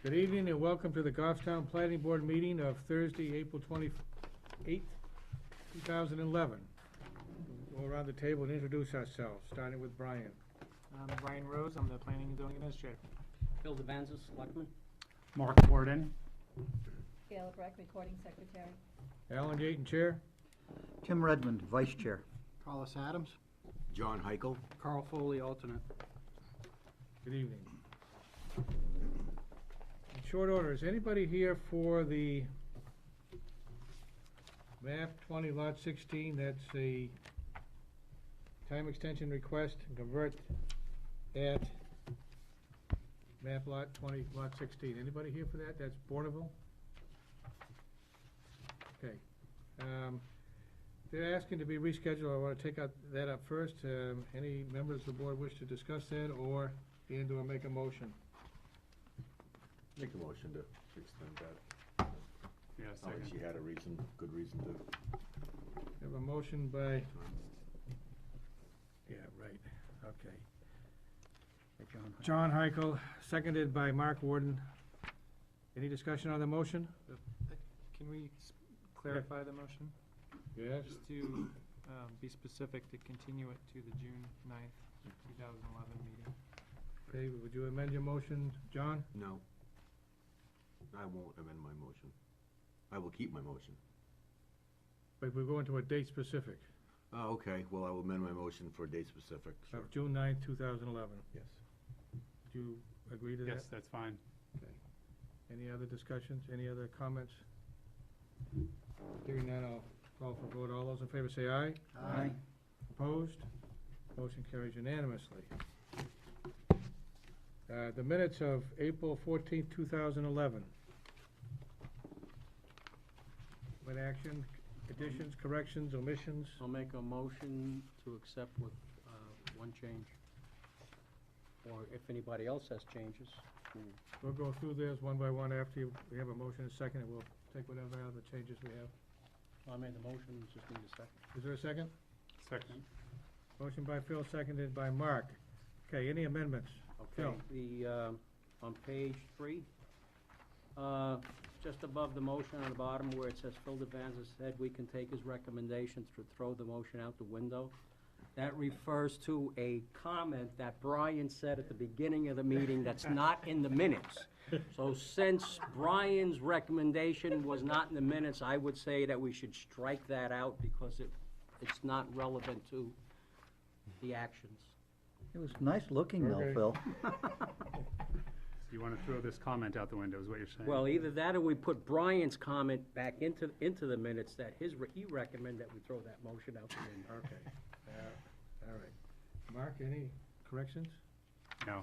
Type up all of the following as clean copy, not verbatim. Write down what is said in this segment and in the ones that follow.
Good evening and welcome to the Goffstown Planning Board meeting of Thursday, April 28th, 2011. We'll go around the table and introduce ourselves, starting with Brian. I'm Brian Rose, I'm the Planning and Zoning Administrator. Bill Devanza, Selectman. Mark Warden. Gail Breck, Recording Secretary. Alan Yaton, Chair. Tim Redmond, Vice Chair. Carlos Adams. John Heichel. Carl Foley, alternate. Good evening. In short order, is anybody here for the map 20 lot 16? That's a time extension request to convert at map lot 20 lot 16. Anybody here for that? That's Bourneville? Okay. They're asking to be rescheduled. I want to take that up first. Any members of the board wish to discuss that or make a motion? Make a motion to extend that. Yeah, Like second. she had a good reason to. We have a motion by, yeah, right, okay. John Heichel, seconded by Mark Warden. Any discussion on the motion? Can we clarify the motion? Yes. Just to be specific, to continue it to the June 9th, 2011 meeting. Okay, would you amend your motion, John? No. I won't amend my motion. I will keep my motion. But we're going to a date specific Oh, okay. Well, I will amend my motion for a date specific. Sure. of June 9th, 2011. Yes. Do you agree to that? Yes, that's fine. Okay. Any other discussions, any other comments? Hearing none, I'll call for vote. All those in favor say aye. Aye. Opposed? Motion carries unanimously. The minutes of April 14th, 2011. What action, additions, corrections, omissions? I'll make a motion to accept with one change. Or if anybody else has changes. We'll go through this one by one after we have a motion and a second, and we'll take whatever other changes we have. I made the motion, just need a second. Is there a second? Second. Motion by Phil, seconded by Mark. Okay, any amendments? Okay, on page 3, just above the motion on the bottom where it says Phil Devanza said we can take his recommendations to throw the motion out the window. That refers to a comment that Brian said at the beginning of the meeting that's not in the minutes. So since Brian's recommendation was not in the minutes, I would say that we should strike that out because it's not relevant to the actions. It was nice looking though, Okay. Phil. So you want to throw this comment out the window, is what you're saying? Well, either that or we put Brian's comment back into the minutes that he recommended that we throw that motion out the window. Okay, all right. Mark, any corrections? No.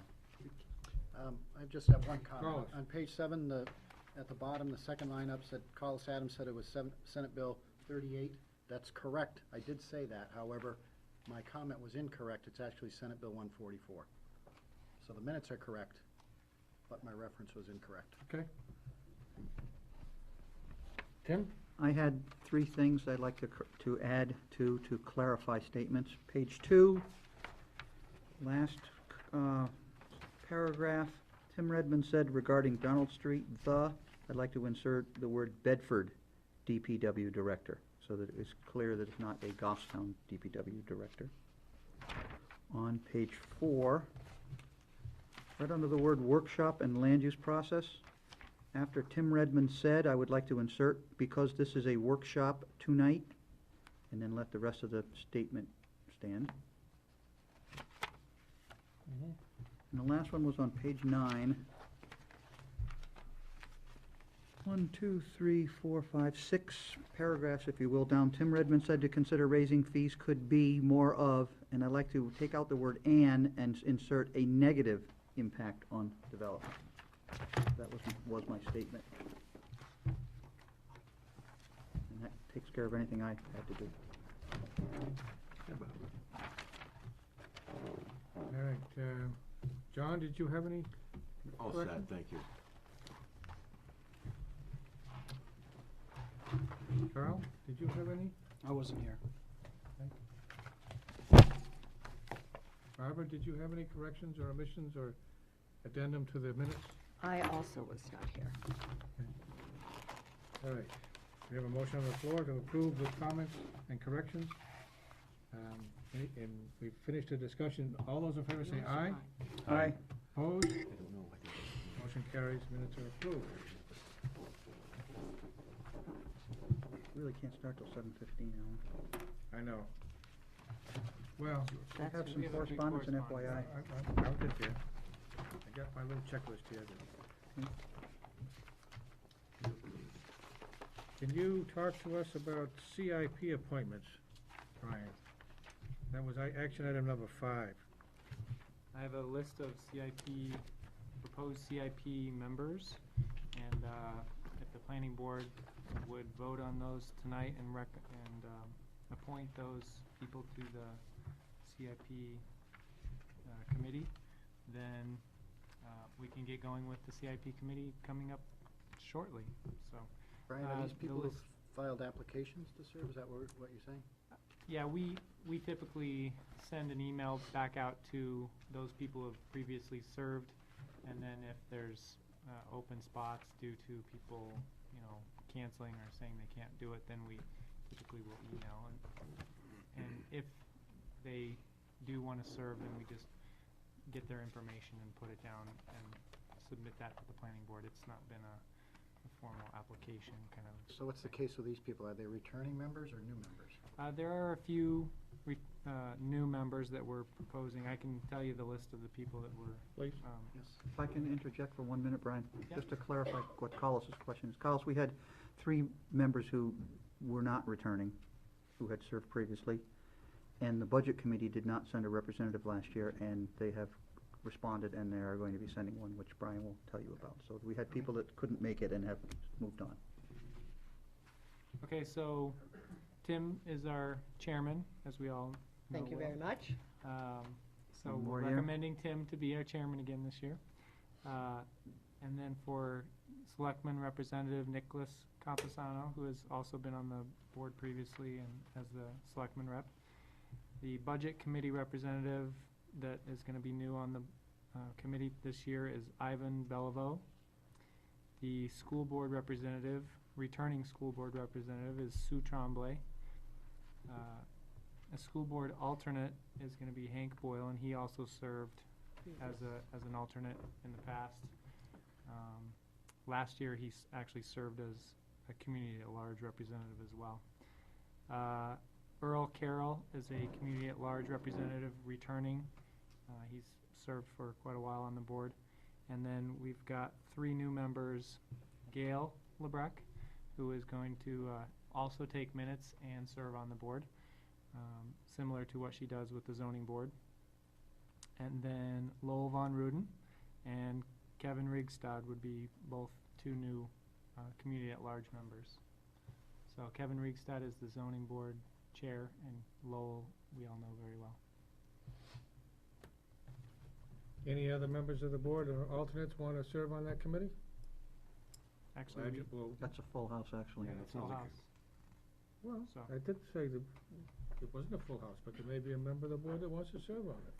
I just have one comment. Carlos. On page 7, at the bottom, the second line up said, Carlos Adams said it was Senate Bill 38. That's correct. I did say that. However, my comment was incorrect. It's actually Senate Bill 144. So the minutes are correct, but my reference was incorrect. Okay. Tim? I had 3 things I'd like to add to clarify statements. Page 2, last paragraph, Tim Redmond said regarding Donald Street, I'd like to insert the word Bedford DPW Director, so that it's clear that it's not a Goffstown DPW Director. On page 4, right under the word workshop and land use process, after Tim Redmond said, I would like to insert, because this is a workshop tonight, and then let the rest of the statement stand. And the last one was on page 9. 1, 2, 3, 4, 5, 6 paragraphs, if you will, down. Tim Redmond said to consider raising fees could be more of, and I'd like to take out the word and insert a negative impact on development. That was my statement. And that takes care of anything I had to do. All right, John, did you have any? All Correct. set, thank you. Carl, did you have any? I wasn't here. Barbara, did you have any corrections or omissions or addendum to the minutes? I also was not here. All right, we have a motion on the floor to approve with comments and corrections. And we've finished the discussion. All those in favor say aye. Aye. Opposed? I don't know, I think it's- Motion carries, minutes are approved. Really can't start till 7:15, Alan. I know. Well, We have We some have a big correspondence and correspondence. FYI. I'll get there. I got my little checklist here. Can you talk to us about CIP appointments, Brian? That was action item number 5. I have a list of CIP, proposed CIP members, and if the planning board would vote on those tonight and appoint those people to the CIP committee, then we can get going with the CIP committee coming up shortly, so. Brian, are these the people who list- filed applications to serve? Is that what you're saying? Yeah, we typically send an email back out to those people who have previously served, and then if there's open spots due to people, canceling or saying they can't do it, then we typically will email. And if they do want to serve, then we just get their information and put it down and submit that to the planning board. It's not been a formal application, kind of. So what's the case with these people? Are they returning members or new members? There are a few new members that we're proposing. I can tell you the list of the people that were. Please. Yes. If I can interject for 1 minute, Brian, Yeah. just to clarify what Collis's question is. Collis, we had 3 members who were not returning, who had served previously, and the Budget Committee did not send a representative last year, and they have responded, and they are going to be sending one, which Brian will tell you about. So we had people that couldn't make it and have moved on. Okay, so Tim is our chairman, as we all know. Thank you well. very much. So One we're more year. recommending Tim to be our chairman again this year. And then for Selectman Representative Nicholas Camposano, who has also been on the board previously and as the Selectman rep. The Budget Committee representative that is gonna be new on the committee this year is Ivan Beliveau. The school board representative, returning school board representative is Sue Tremblay. A school board alternate is gonna be Hank Boyle, and he also served as an alternate in the past. Last year, he actually served as a community-at-large representative as well. Earl Carroll is a community-at-large representative returning. He's served for quite a while on the board. And then we've got 3 new members, Gail LeBrecq, who is going to also take minutes and serve on the board, similar to what she does with the zoning board. And then Lowell Von Ruden and Kevin Rigstad would be both 2 new community-at-large members. So Kevin Rigstad is the zoning board chair, and Lowell we all know very well. Any other members of the board or alternates want to serve on that committee? Actually, That's a full house, actually. Yeah, that full sounds like house. Well, So- I did say that it wasn't a full house, but there may be a member of the board that wants to serve on it.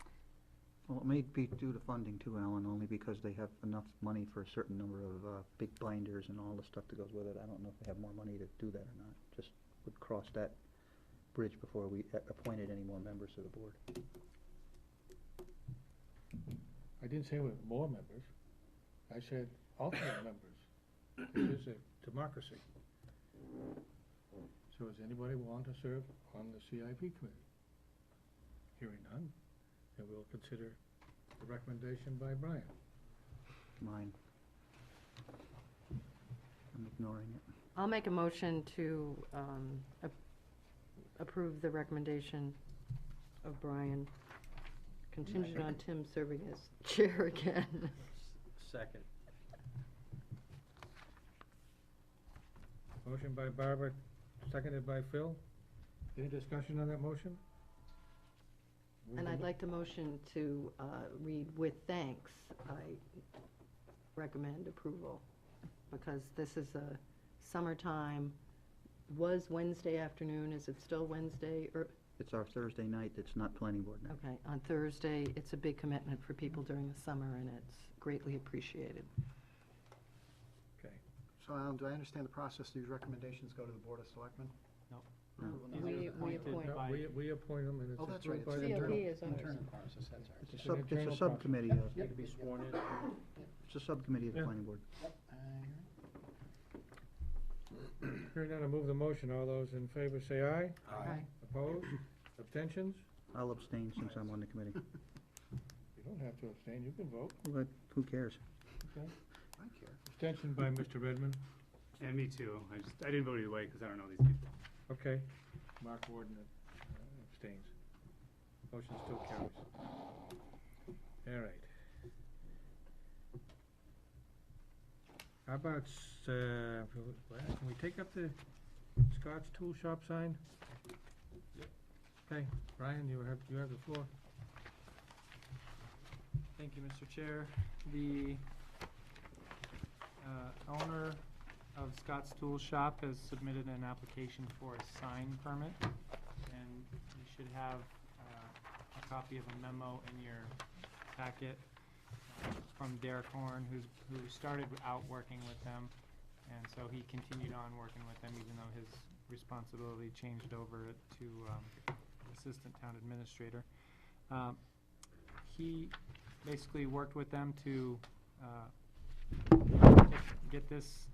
Well, it may be due to funding too, Alan, only because they have enough money for a certain number of big binders and all the stuff that goes with it. I don't know if they have more money to do that or not. Just would cross that bridge before we appointed any more members to the board. I didn't say with more members. I said alternate members. It is a democracy. So does anybody want to serve on the CIP committee? Hearing none, then we'll consider the recommendation by Brian. Mine. I'm ignoring it. I'll make a motion to approve the recommendation of Brian, contingent on Tim serving as chair again. Second. Motion by Barbara, seconded by Phil. Any discussion on that motion? And I'd like the motion to read with thanks. I recommend approval, because this is a summertime, was Wednesday afternoon, is it still Wednesday? Or, It's our Thursday night, it's not planning board night. okay, on Thursday, it's a big commitment for people during the summer, and it's greatly appreciated. So, do I understand the process? These recommendations go to the Board of Selectmen? Nope. Approval These now? are We appointed appoint. No, by- we appoint them, and it's Oh, that's right, approved it's by an the COP board. is ours. internal process, that's ours. It's It's a an it's internal a subcommittee, You can be sworn in. it's a subcommittee of the Yeah. planning board. Hearing none, I move the motion. All those in favor say aye. Aye. Opposed? Abstentions? I'll abstain since I'm on the committee. You don't have to abstain, you can vote. But who cares? I care. Abstention by Mr. Redmond. And me too. I didn't vote either way because I don't know these people. Okay. Mark Warden abstains. Motion still carries. All right. How about, can we take up the Scott's Tool Shop sign? Okay, Brian, you have the floor. Thank you, Mr. Chair. The owner of Scott's Tool Shop has submitted an application for a sign permit, and you should have a copy of a memo in your packet from Derek Horn, who started out working with them, and so he continued on working with them, even though his responsibility changed over to Assistant Town Administrator. He basically worked with them to get this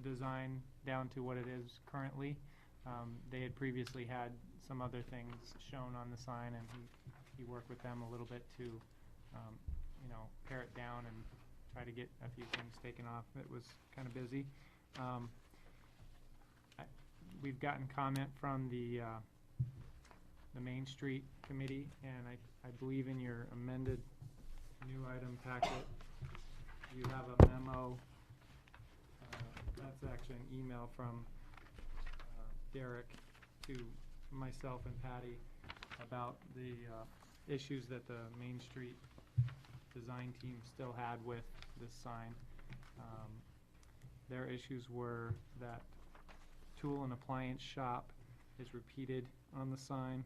design down to what it is currently. They had previously had some other things shown on the sign, and he worked with them a little bit to, pare it down and try to get a few things taken off. It was kind of busy. We've gotten comment from the Main Street Committee, and I believe in your amended new item packet, you have a memo, that's actually an email from Derek to myself and Patty about the issues that the Main Street design team still had with this sign. Their issues were that tool and appliance shop is repeated on the sign.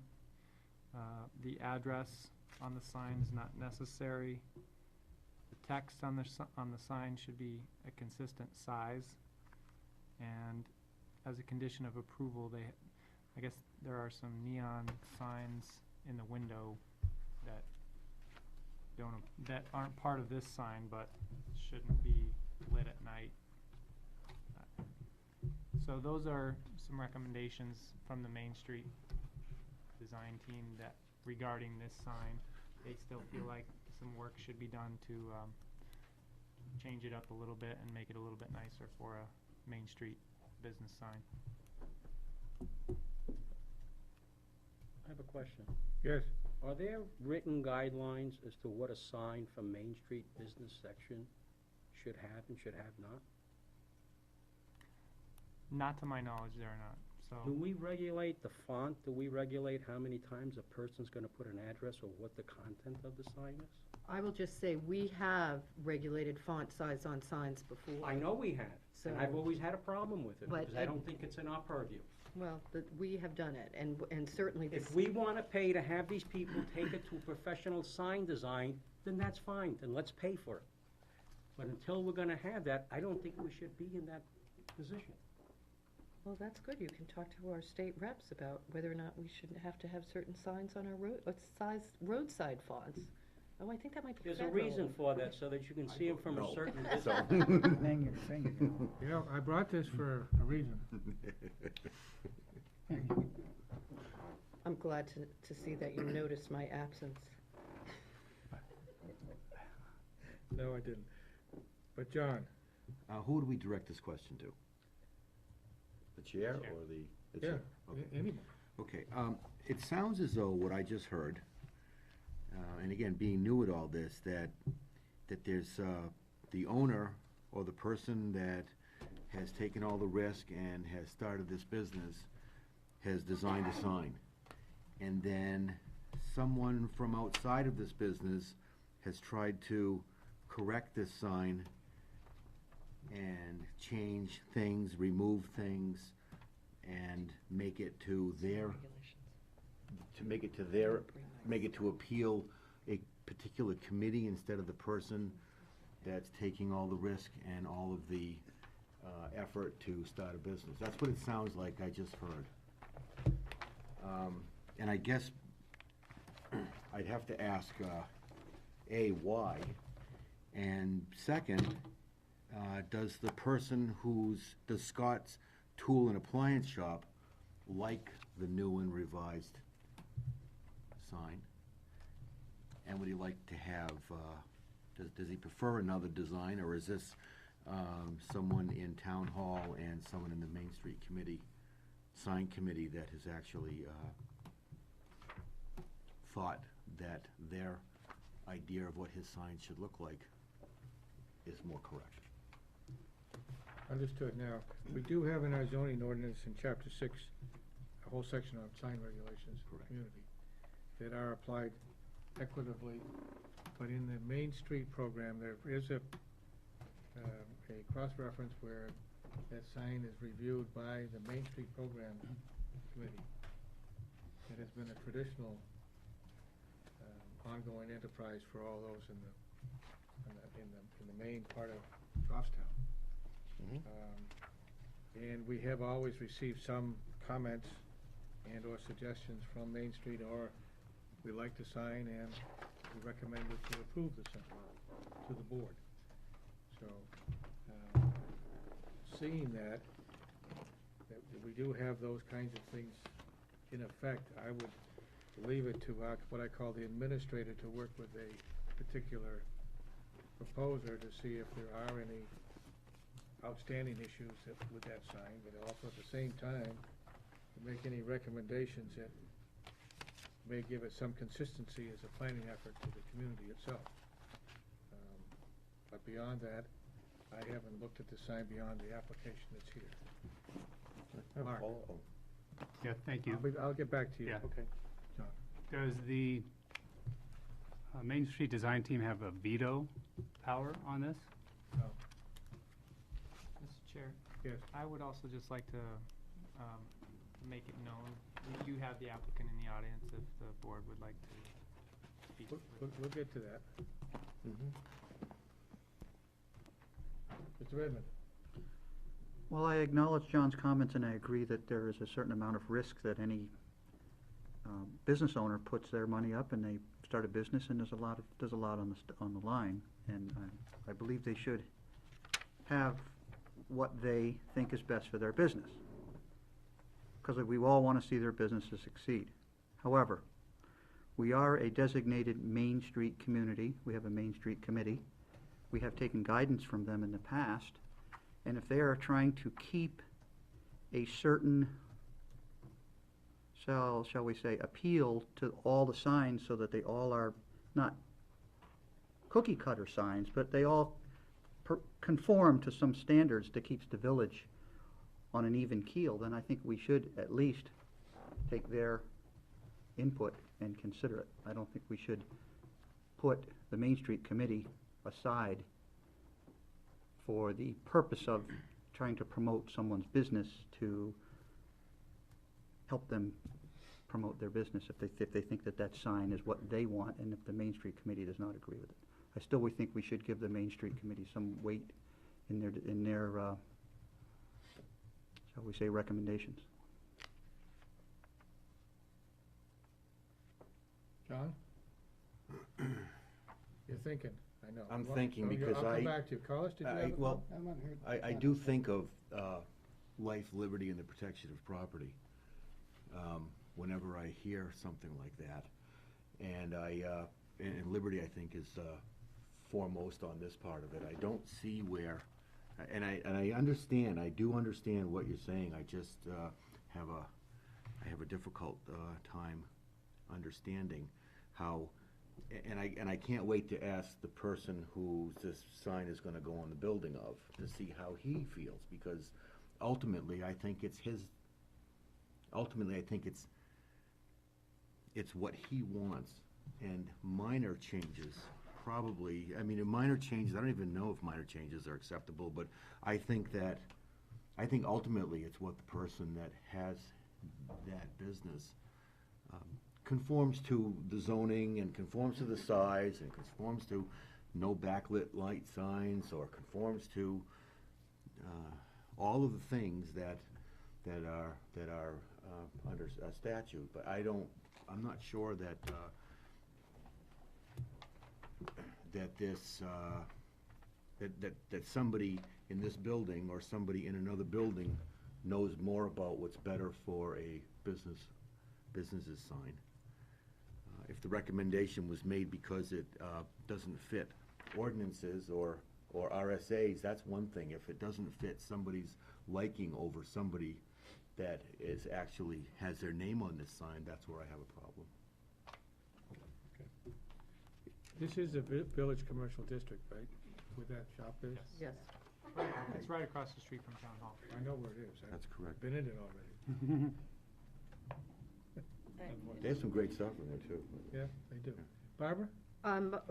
The address on the sign is not necessary. The text on the sign should be a consistent size. And as a condition of approval, I guess there are some neon signs in the window that aren't part of this sign, but shouldn't be lit at night. So those are some recommendations from the Main Street design team that regarding this sign. They still feel like some work should be done to change it up a little bit and make it a little bit nicer for a Main Street business sign. I have a question. Yes, Are there written guidelines as to what a sign for Main Street business section should have and should have not? Not to my knowledge, there are not. Do So we regulate the font? Do we regulate how many times a person's gonna put an address or what the content of the sign is? I will just say, we have regulated font size on signs before. I know we have, and I've So- always had a problem with it, But because I it- don't think it's in our purview. Well, we have done it, and certainly this. If we wanna pay to have these people take it to a professional sign design, then that's fine, then let's pay for it. But until we're gonna have that, I don't think we should be in that position. Well, that's good. You can talk to our state reps about whether or not we should have to have certain signs on our roadside fonts. Oh, I think that might be There's a federal. reason for that, so that you can see them from a certain distance. Hang your finger, you know. you know, I brought this for a reason. I'm glad to see that you noticed my absence. No, I didn't. But John, Who do we direct this question to? The chair Chair. or the? yeah, chair? Okay. anybody. Okay, it sounds as though what I just heard, and again, being new at all this, that there's, the owner or the person that has taken all the risk and has started this business has designed a sign. And then someone from outside of this business has tried to correct this sign and change things, remove things, and make it to their, make it to appeal a particular committee instead of the person, that's taking all the risk and all of the effort to start a business. That's what it sounds like I just heard. And I guess I'd have to ask, A, why? And second, does Scott's Tool and Appliance Shop like the new and revised sign? And would he like to have, does he prefer another design, or is this someone in Town Hall and someone in the Main Street Committee, sign committee, that has actually thought that their idea of what his sign should look like is more correct? Understood. Now, we do have in our zoning ordinance in chapter 6, a whole section on sign regulations for the community that are applied equitably, but in the Main Street program, there is a cross-reference where that sign is reviewed by the Main Street Program Committee. It has been a traditional ongoing enterprise for all those in the main part of Goffstown. And we have always received some comments and or suggestions from Main Street, or we like the sign and we recommend it to approve the sign to the board. So, seeing that we do have those kinds of things in effect, I would leave it to what I call the administrator to work with a particular proposer to see if there are any outstanding issues with that sign, but also at the same time, to make any recommendations that may give it some consistency as a planning effort to the community itself. But beyond that, I haven't looked at the sign beyond the application that's here. Mark. Yeah, thank you. I'll get back to you. Yeah. Okay. John. Does the Main Street design team have a veto power on this? No. Mr. Chair, Yes. I would also just like to make it known, you have the applicant in the audience if the board would like to speak. We'll get to that. Mr. Redmond. Well, I acknowledge John's comments, and I agree that there is a certain amount of risk that any business owner puts their money up and they start a business, and there's a lot on the line, and I believe they should have what they think is best for their business, because we all want to see their businesses succeed. However, we are a designated Main Street community. We have a Main Street committee. We have taken guidance from them in the past, and if they are trying to keep a certain, shall we say, appeal to all the signs so that they all are not cookie cutter signs, but they all conform to some standards that keeps the village on an even keel, then I think we should at least take their input and consider it. I don't think we should put the Main Street Committee aside for the purpose of trying to promote someone's business to help them promote their business if they think that that sign is what they want, and if the Main Street Committee does not agree with it. I still would think we should give the Main Street Committee some weight in their shall we say, recommendations. John? You're thinking, I know. I'm thinking because I'll come back to you. Carlos, did you have a well, thought? I do think of life, liberty, and the protection of property whenever I hear something like that. And and liberty, I think, is foremost on this part of it. I don't see where, and I understand, I do understand what you're saying. I just have a difficult time understanding how, and I can't wait to ask the person who this sign is going to go on the building of to see how he feels, because ultimately I think it's what he wants, and minor changes probably, minor changes, I don't even know if minor changes are acceptable, but I think ultimately it's what the person that has that business conforms to the zoning and conforms to the size and conforms to no backlit light signs or conforms to all of the things that are under a statute, but I'm not sure that that somebody in this building or somebody in another building knows more about what's better for a business's sign. If the recommendation was made because it doesn't fit ordinances or RSAs, that's one thing. If it doesn't fit somebody's liking over somebody that is actually has their name on this sign, that's where I have a problem. This is a village commercial district, right, where that shop is? Yes. It's right across the street from Town Hall. I know where it is. I've That's correct. been in it already. They have some great stuff in there, too. Yeah, they do. Barbara?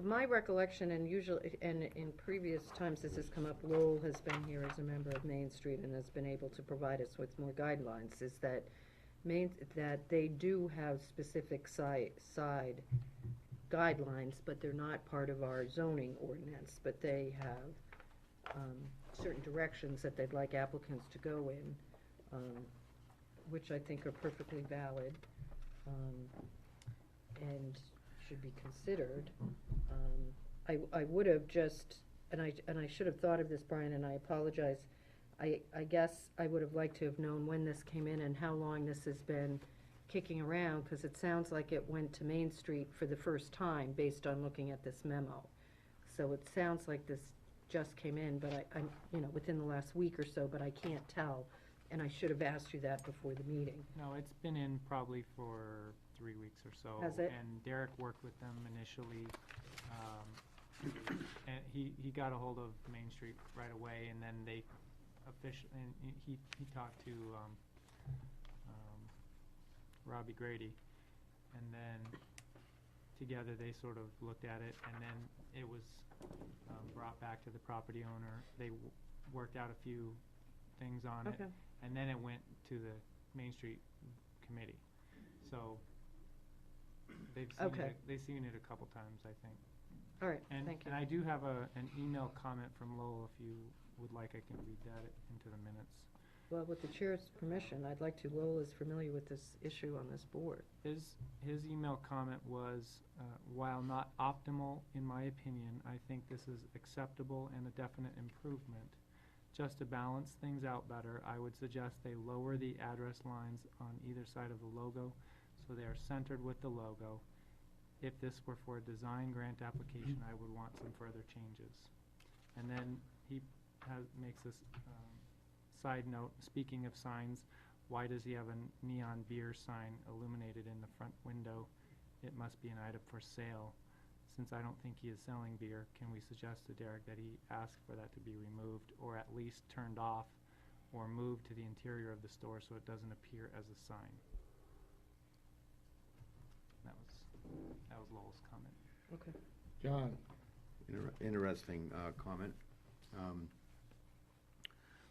My recollection, and usually, and in previous times this has come up, Lowell has been here as a member of Main Street and has been able to provide us with more guidelines, is that that they do have specific side guidelines, but they're not part of our zoning ordinance, but they have certain directions that they'd like applicants to go in, which I think are perfectly valid, and should be considered. I would have just, and I should have thought of this, Brian, and I apologize. I guess I would have liked to have known when this came in and how long this has been kicking around, because it sounds like it went to Main Street for the first time based on looking at this memo. So it sounds like this just came in, but I'm, within the last week or so, but I can't tell. And I should have asked you that before the meeting. No, it's been in probably for 3 weeks or so. Has it? And Derek worked with them initially. And he got a hold of Main Street right away, and then they officially, and he talked to Robbie Grady, and then together they sort of looked at it, and then it was brought back to the property owner. They worked out a few things on it, Okay. and then it went to the Main Street Committee. So they've seen it a couple times, I think. All right, And, thank you. and I do have an email comment from Lowell. If you would like, I can read that into the minutes. Well, with the chair's permission, I'd like to, Lowell is familiar with this issue on this board. His email comment was, while not optimal in my opinion, I think this is acceptable and a definite improvement. Just to balance things out better, I would suggest they lower the address lines on either side of the logo so they are centered with the logo. If this were for a design grant application, I would want some further changes. And then he makes this side note, speaking of signs, why does he have a neon beer sign illuminated in the front window? It must be an item for sale. Since I don't think he is selling beer, can we suggest to Derek that he ask for that to be removed, or at least turned off, or moved to the interior of the store so it doesn't appear as a sign? That was Lowell's comment. Okay. John? Interesting comment.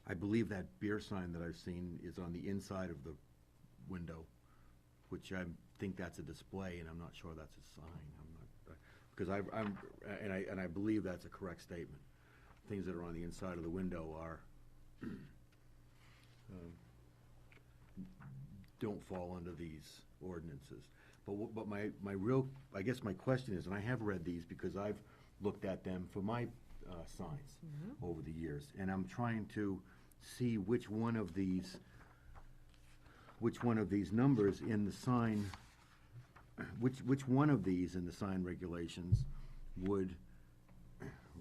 I believe that beer sign that I've seen is on the inside of the window, which I think that's a display, and I'm not sure that's a sign. Because I believe that's a correct statement. Things that are on the inside of the window are don't fall under these ordinances. But my real, I guess my question is, and I have read these because I've looked at them for my signs over the years, and I'm trying to see which one of these numbers in the sign, which one of these in the sign regulations would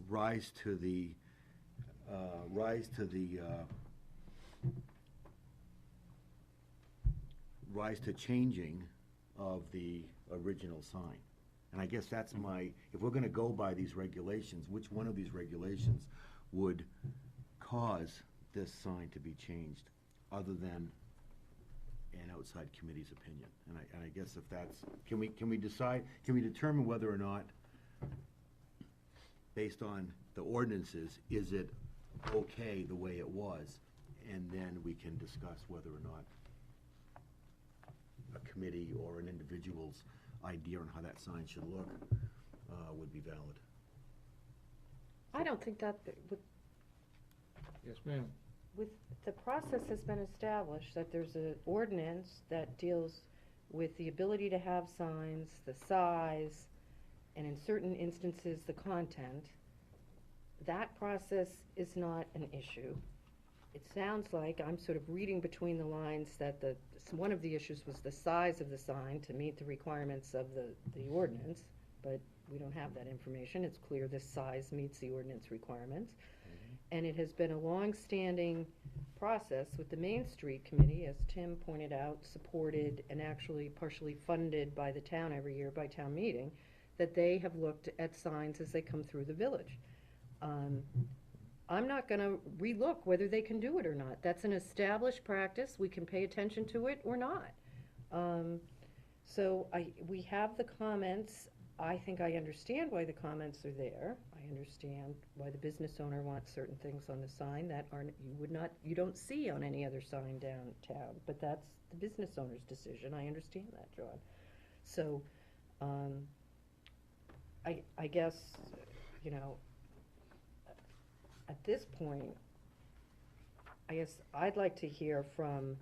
rise to changing of the original sign. And I guess that's if we're gonna go by these regulations, which one of these regulations would cause this sign to be changed, other than an outside committee's opinion? And I guess if that's, can we determine whether or not, based on the ordinances, is it okay the way it was? And then we can discuss whether or not a committee or an individual's idea on how that sign should look would be valid. I don't think that, Yes, ma'am. the process has been established, that there's an ordinance that deals with the ability to have signs, the size, and in certain instances, the content. That process is not an issue. It sounds like, I'm sort of reading between the lines, that one of the issues was the size of the sign to meet the requirements of the ordinance, but we don't have that information. It's clear this size meets the ordinance requirements. And it has been a long-standing process with the Main Street Committee, as Tim pointed out, supported and actually partially funded by the town every year by town meeting, that they have looked at signs as they come through the village. I'm not gonna relook whether they can do it or not. That's an established practice. We can pay attention to it or not. So we have the comments. I think I understand why the comments are there. I understand why the business owner wants certain things on the sign that you don't see on any other sign downtown, but that's the business owner's decision. I understand that, John. So, I guess, at this point, I guess I'd like to hear from,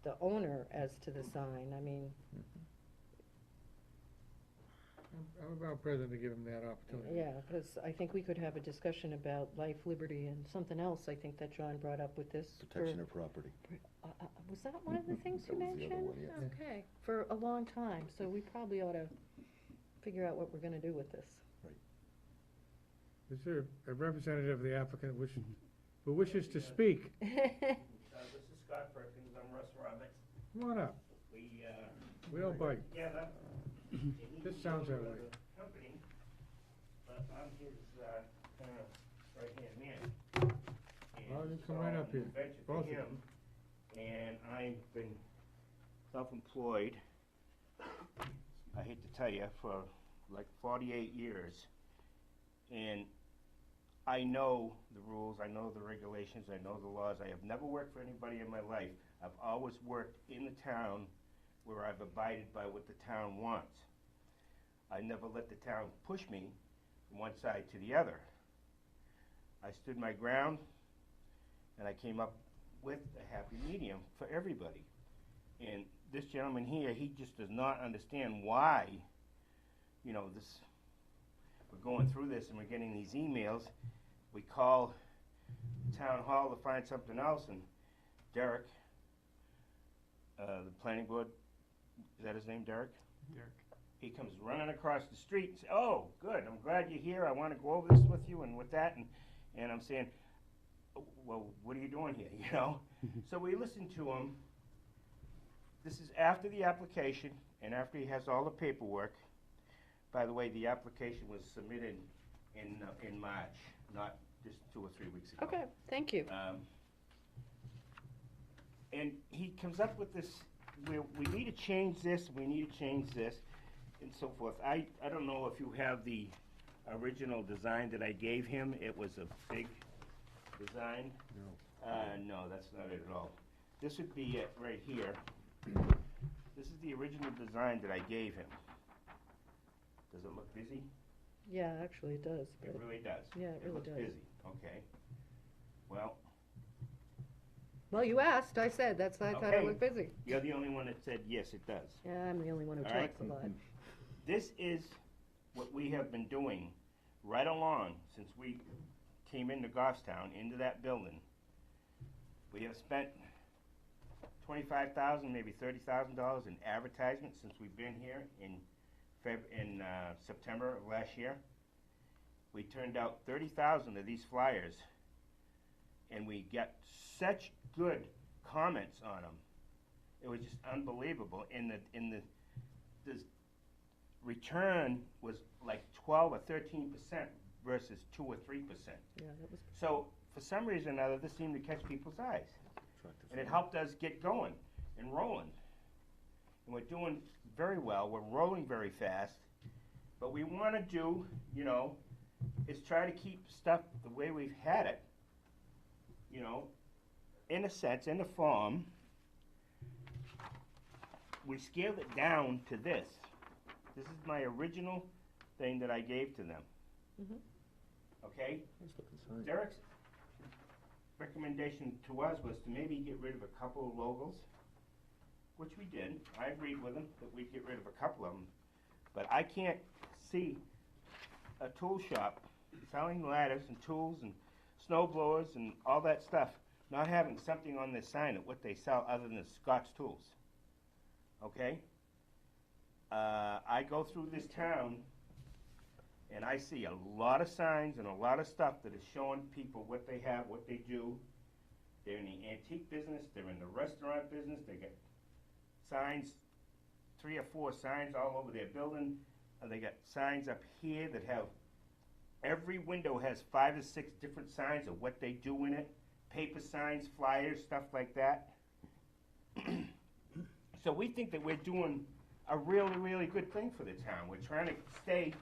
the owner as to the sign. I mean, I'm about present to give him that opportunity. yeah, because I think we could have a discussion about life, liberty, and something else I think that John brought up with this. Protection of property. Was that one of the things you That was the other mentioned? one, yes. Okay, for a long time, so we probably ought to figure out what we're gonna do with this. Is there a representative of the applicant who wishes to speak? This is Scott Perkins, I'm Russ Roberts. Come on up. We don't bite. Together. This sounds that way. Company, but I'm his, kind of right-hand man. Well, you come right up here, Venture both for of you. him, and I've been self-employed, I hate to tell you, for like 48 years. And I know the rules, I know the regulations, I know the laws. I have never worked for anybody in my life. I've always worked in the town where I've abided by what the town wants. I never let the town push me from one side to the other. I stood my ground, and I came up with a happy medium for everybody. And this gentleman here, he just does not understand why, this, we're going through this and we're getting these emails. We call town hall to find something else, and Derek, the planning board, is that his name, Derek? Derek. He comes running across the street and says, "Oh, good, I'm glad you're here. I want to go over this with you and with that." And I'm saying, "Well, what are you doing here?" So we listen to him. This is after the application and after he has all the paperwork. By the way, the application was submitted in March, not just 2 or 3 weeks ago. Okay, thank you. And he comes up with this, we need to change this, we need to change this, and so forth. I don't know if you have the original design that I gave him. It was a big design. No, that's not it at all. This would be it right here. This is the original design that I gave him. Does it look busy? Yeah, actually it does. It but- really does. Yeah, it really looks does. busy, okay. Well, Well, you asked, I said, I thought it Okay. looked busy. you're the only one that said, yes, it does. Yeah, I'm the only one who All right. talks a lot. This is what we have been doing right along since we came into Goffstown, into that building. We have spent $25,000, maybe $30,000 in advertisement since we've been here in September of last year. We turned out 30,000 of these flyers, and we got such good comments on them. It was just unbelievable. And the return was like 12 or 13% versus 2 or 3%. Yeah, that was, So for some reason or another, this seemed to catch people's eyes. And it helped us get going and rolling. And we're doing very well. We're rolling very fast. But we want to do, is try to keep stuff the way we've had it, in a sense, in a form. We scaled it down to this. This is my original thing that I gave to them. Mhm. okay? Derek's recommendation to us was to maybe get rid of a couple of logos, which we did. I agreed with him that we'd get rid of a couple of them. But I can't see a tool shop selling ladders and tools and snow blowers and all that stuff, not having something on their sign of what they sell other than Scott's Tools. Okay? I go through this town and I see a lot of signs and a lot of stuff that is showing people what they have, what they do. They're in the antique business, they're in the restaurant business, they get signs, 3 or 4 signs all over their building. They got signs up here that have, every window has 5 or 6 different signs of what they do in it. Paper signs, flyers, stuff like that. So we think that we're doing a really, really good thing for the town. We're trying to stay,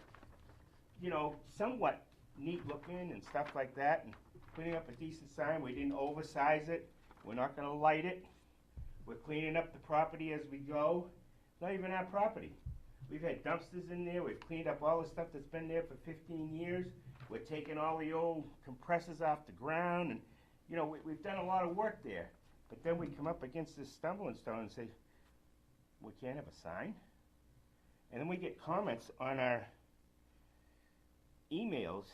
you know, somewhat neat looking and stuff like that, and putting up a decent sign. We didn't oversize it. We're not gonna light it. We're cleaning up the property as we go. It's not even our property. We've had dumpsters in there. We've cleaned up all the stuff that's been there for 15 years. We're taking all the old compressors off the ground, and you know, we've done a lot of work there. But then we come up against this stumbling stone and say, we can't have a sign? And then we get comments on our emails.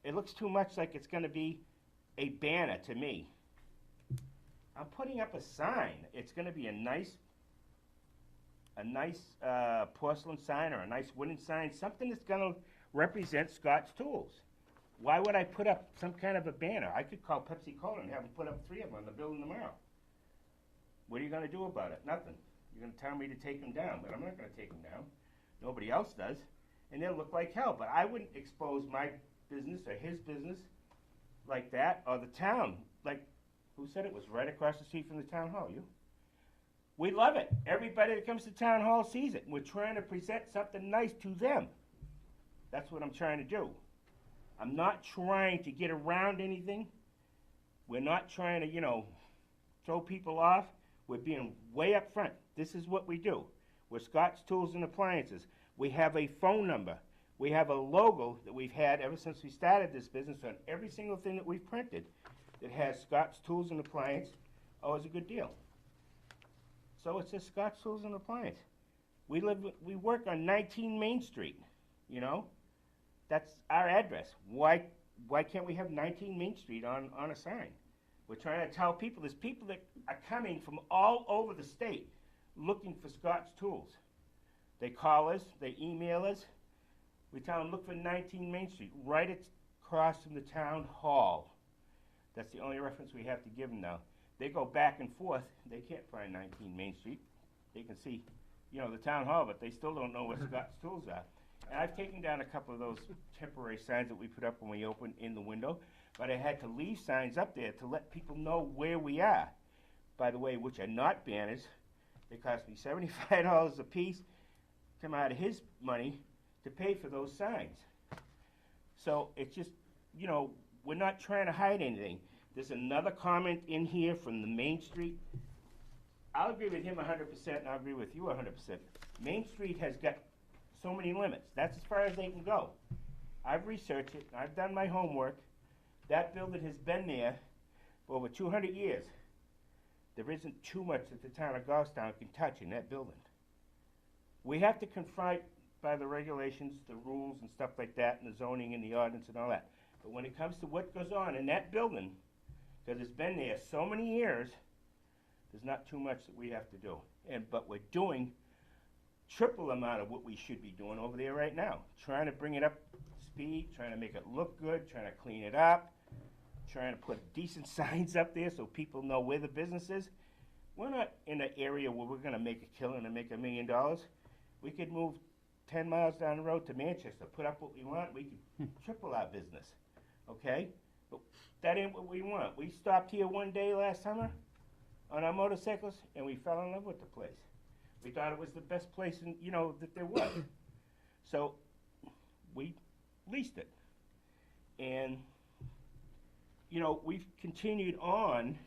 It looks too much like it's gonna be a banner to me. I'm putting up a sign. It's gonna be a nice porcelain sign or a nice wooden sign, something that's gonna represent Scott's Tools. Why would I put up some kind of a banner? I could call Pepsi Cola and have them put up 3 of them on the building tomorrow. What are you gonna do about it? Nothing. You're gonna tell me to take them down, but I'm not gonna take them down. Nobody else does. And they'll look like hell, but I wouldn't expose my business or his business like that, or the town. Like, who said it was right across the street from the town hall? You? We love it. Everybody that comes to town hall sees it. We're trying to present something nice to them. That's what I'm trying to do. I'm not trying to get around anything. We're not trying to, you know, throw people off. We're being way up front. This is what we do. We're Scott's Tools and Appliances. We have a phone number. We have a logo that we've had ever since we started this business on every single thing that we've printed that has Scott's Tools and Appliance. Oh, it's a good deal. So it says Scott's Tools and Appliance. We work on 19 Main Street, you know? That's our address. Why can't we have 19 Main Street on a sign? We're trying to tell people, there's people that are coming from all over the state looking for Scott's Tools. They call us, they email us. We tell them, look for 19 Main Street, right across from the town hall. That's the only reference we have to give them now. They go back and forth, they can't find 19 Main Street. They can see, you know, the town hall, but they still don't know what Scott's Tools are. And I've taken down a couple of those temporary signs that we put up when we opened in the window, but I had to leave signs up there to let people know where we are. By the way, which are not banners. They cost me $75 a piece, come out of his money to pay for those signs. So it's just, you know, we're not trying to hide anything. There's another comment in here from the Main Street. I'll agree with him 100%, and I'll agree with you 100%. Main Street has got so many limits. That's as far as they can go. I've researched it. I've done my homework. That building has been there for over 200 years. There isn't too much that the town of Goffstown can touch in that building. We have to confront by the regulations, the rules and stuff like that, and the zoning and the ordinance and all that. But when it comes to what goes on in that building, because it's been there so many years, there's not too much that we have to do. But we're doing triple amount of what we should be doing over there right now. Trying to bring it up to speed, trying to make it look good, trying to clean it up, trying to put decent signs up there so people know where the business is. We're not in an area where we're going to make a killing and make $1 million. We could move 10 miles down the road to Manchester, put up what we want, we could triple our business, okay? But that ain't what we want. We stopped here one day last summer on our motorcycles, and we fell in love with the place. We thought it was the best place, you know, that there was. So we leased it. And, you know, we've continued on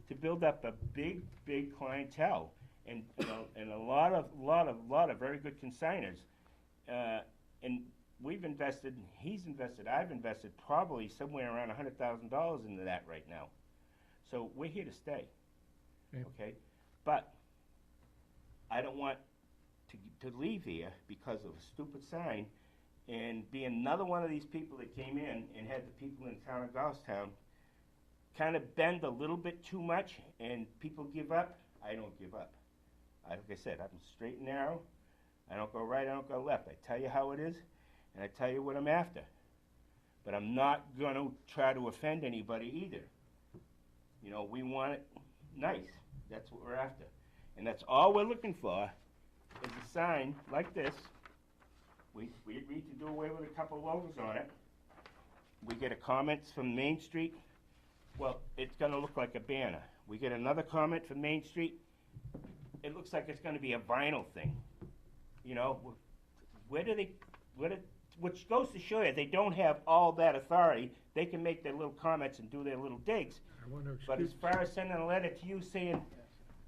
to build up a big, big clientele and a lot of very good consigners. And we've invested, he's invested, I've invested probably somewhere around $100,000 into that right now. So we're here to stay, Okay. okay? But I don't want to leave here because of a stupid sign and be another one of these people that came in and had the people in the town of Goffstown kind of bend a little bit too much and people give up. I don't give up. Like I said, I'm straight and narrow. I don't go right, I don't go left. I tell you how it is, and I tell you what I'm after. But I'm not going to try to offend anybody either. You know, we want it nice. That's what we're after. And that's all we're looking for is a sign like this. We agreed to do away with a couple logos on it. We get a comments from Main Street. Well, it's going to look like a banner. We get another comment from Main Street. It looks like it's going to be a vinyl thing. You know, which goes to show you they don't have all that authority. They can make their little comments and do their little digs. I want to But as excuse, far as sending a letter to you saying,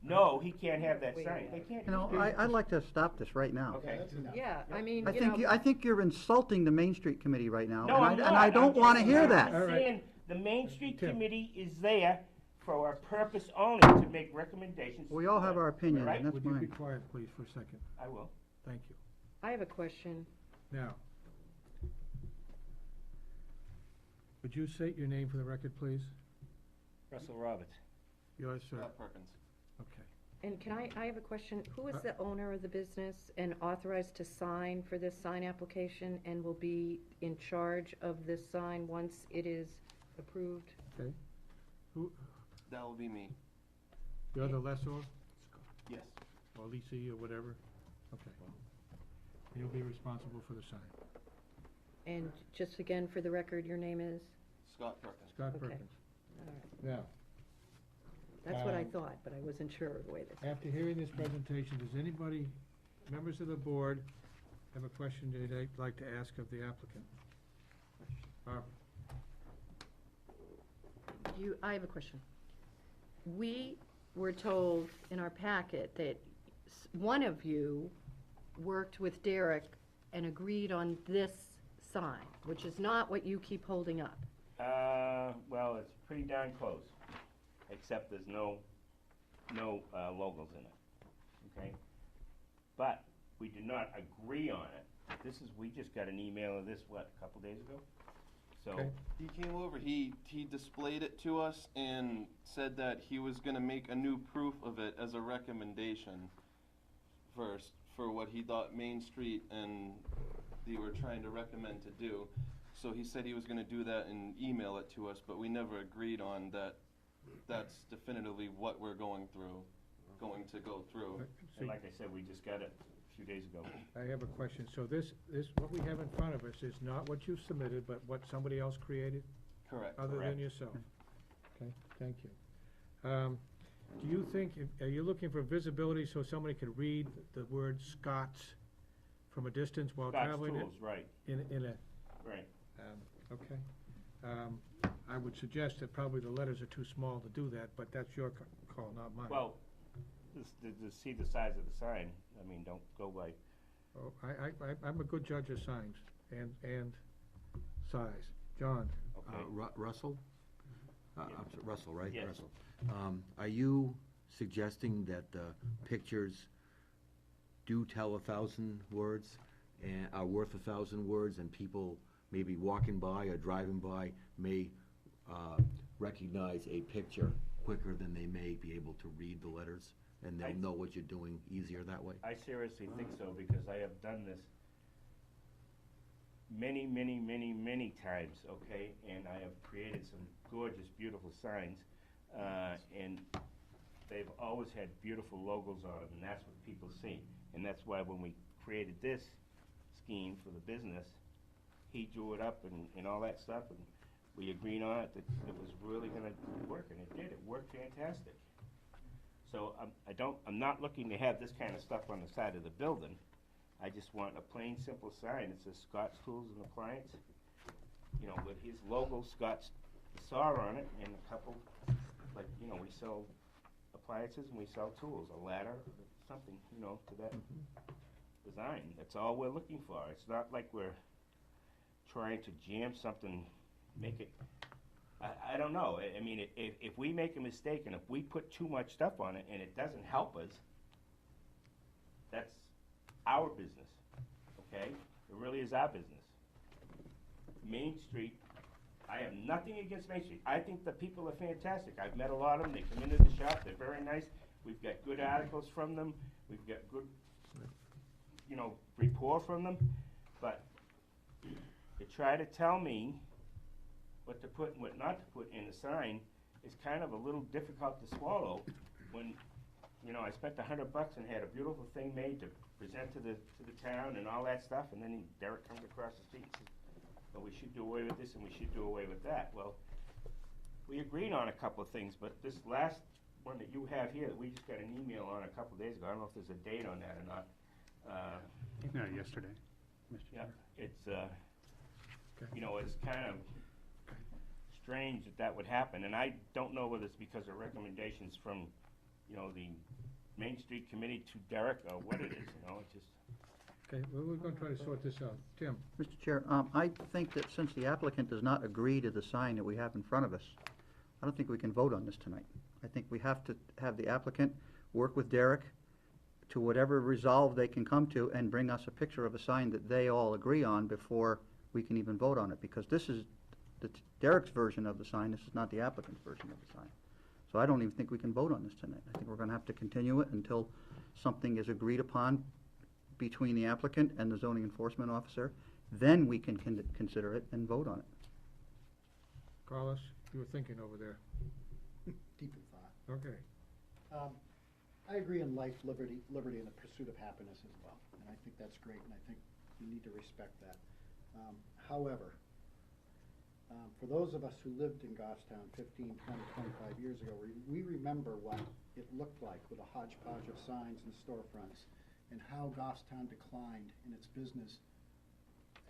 no, he can't have that sign, they can't. You know, I'd like to stop this right now. Okay. That's enough. Yeah, I mean, I you think, know, I think you're insulting the Main Street Committee right now, No, I'm and not. I don't I'm wanna just- hear I'm that. just All right. saying the Main Street Tim. Committee is there for a purpose only, to make recommendations. We all have our opinion, Right? and that's would you be mine. quiet, please, for a second? I will. Thank you. I have a question. Now, would you state your name for the record, please? Russell Roberts. Yours, sir? Perkins. Okay. And can I have a question. Who is the owner of the business and authorized to sign for this sign application and will be in charge of this sign once it is approved? Okay. Who, That will be me. you're the lessor, Yes. or leasee, or whatever? Okay. You'll be responsible for the sign. And just again, for the record, your name is? Scott Perkins. Scott Okay. Perkins. All right. Now, That's what I Um, thought, but I wasn't sure of the way this. after hearing this presentation, does anybody, members of the board, have a question they'd like to ask of the applicant? Barbara? I have a question. We were told in our packet that one of you worked with Derek and agreed on this sign, which is not what you keep holding up. Well, it's pretty darn close, except there's no logos in it, okay? But we did not agree on it. We just got an email of this, what, a couple days ago? So, Okay. He came over, he displayed it to us and said that he was gonna make a new proof of it as a recommendation first for what he thought Main Street and they were trying to recommend to do. So he said he was gonna do that and email it to us, but we never agreed on that. That's definitively what we're going to go through. and like I said, we just got it a few days ago. I have a question. So this, what we have in front of us is not what you submitted, but what somebody else created, Correct. other than Correct. yourself? Okay, thank you. Do you think, are you looking for visibility so somebody could read the word Scott's from a distance while Scott's traveling? Tools, right, In a, right. okay. I would suggest that probably the letters are too small to do that, but that's your call, not mine. Well, to see the size of the sign, I mean, don't go by, Oh, I'm a good judge of signs and size. John? okay? Russell? I'm sorry, Russell, right? Yes. Russell. Are you suggesting that the pictures do tell 1,000 words and are worth 1,000 words, and people maybe walking by or driving by may recognize a picture quicker than they may be able to read the letters, and they'll know what you're doing easier that way? I seriously think so, because I have done this many, many, many, many times, okay? And I have created some gorgeous, beautiful signs, and they've always had beautiful logos on them, and that's what people see. And that's why when we created this scheme for the business, he drew it up and all that stuff, and we agreed on it, that it was really gonna work, and it did. It worked fantastic. So I'm not looking to have this kind of stuff on the side of the building. I just want a plain, simple sign that says Scott's Tools and Appliance, you know, with his logo, Scott's saw on it, and a couple, like, you know, we sell appliances and we sell tools, a ladder, something, you know, to that design. That's all we're looking for. It's not like we're trying to jam something, make it, I don't know. I mean, if we make a mistake and if we put too much stuff on it and it doesn't help us, that's our business, okay? It really is our business. Main Street, I have nothing against Main Street. I think the people are fantastic. I've met a lot of them. They come into the shop. They're very nice. We've got good articles from them. We've got good, you know, rapport from them. But to try to tell me what to put and what not to put in the sign is kind of a little difficult to swallow when, you know, I spent $100 and had a beautiful thing made to present to the town and all that stuff, and then Derek comes across the street and says, well, we should do away with this and we should do away with that. Well, we agreed on a couple of things, but this last one that you have here, that we just got an email on a couple of days ago, I don't know if there's a date on that or not. No, yesterday, Mr. Yeah, Chair. it's, you know, it's kind of strange that that would happen, and I don't know whether it's because of recommendations from, you know, the Main Street Committee to Derek, or what it is, you know, it's just. Okay, well, we're gonna try to sort this out. Tim? Mr. Chair, I think that since the applicant does not agree to the sign that we have in front of us, I don't think we can vote on this tonight. I think we have to have the applicant work with Derek to whatever resolve they can come to and bring us a picture of a sign that they all agree on before we can even vote on it, because this is Derek's version of the sign, this is not the applicant's version of the sign. So I don't even think we can vote on this tonight. I think we're gonna have to continue it until something is agreed upon between the applicant and the zoning enforcement officer. Then we can consider it and vote on it. Carlos, you were thinking over there. Deep in thought. Okay. I agree in life, liberty, and the pursuit of happiness as well, and I think that's great, and I think we need to respect that. However, for those of us who lived in Goffstown 15, 20, 25 years ago, we remember what it looked like with a hodgepodge of signs and storefronts, and how Goffstown declined in its business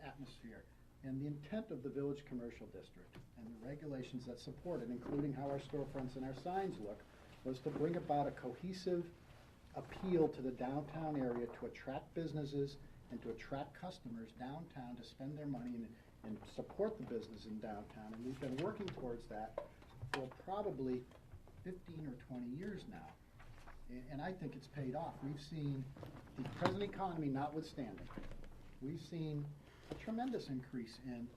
atmosphere. And the intent of the Village Commercial District and the regulations that support it, including how our storefronts and our signs look, was to bring about a cohesive appeal to the downtown area to attract businesses and to attract customers downtown to spend their money and support the business in downtown. And we've been working towards that for probably 15 or 20 years now. And I think it's paid off. We've seen the present economy notwithstanding, we've seen a tremendous increase in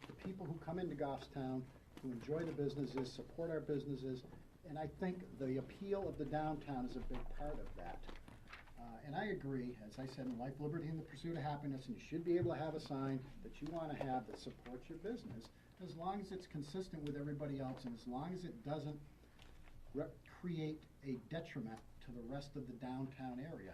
the people who come into Goffstown, who enjoy the businesses, support our businesses, and I think the appeal of the downtown is a big part of that. And I agree, as I said, in life, liberty, and the pursuit of happiness, and you should be able to have a sign that you want to have that supports your business, as long as it's consistent with everybody else, and as long as it doesn't create a detriment to the rest of the downtown area.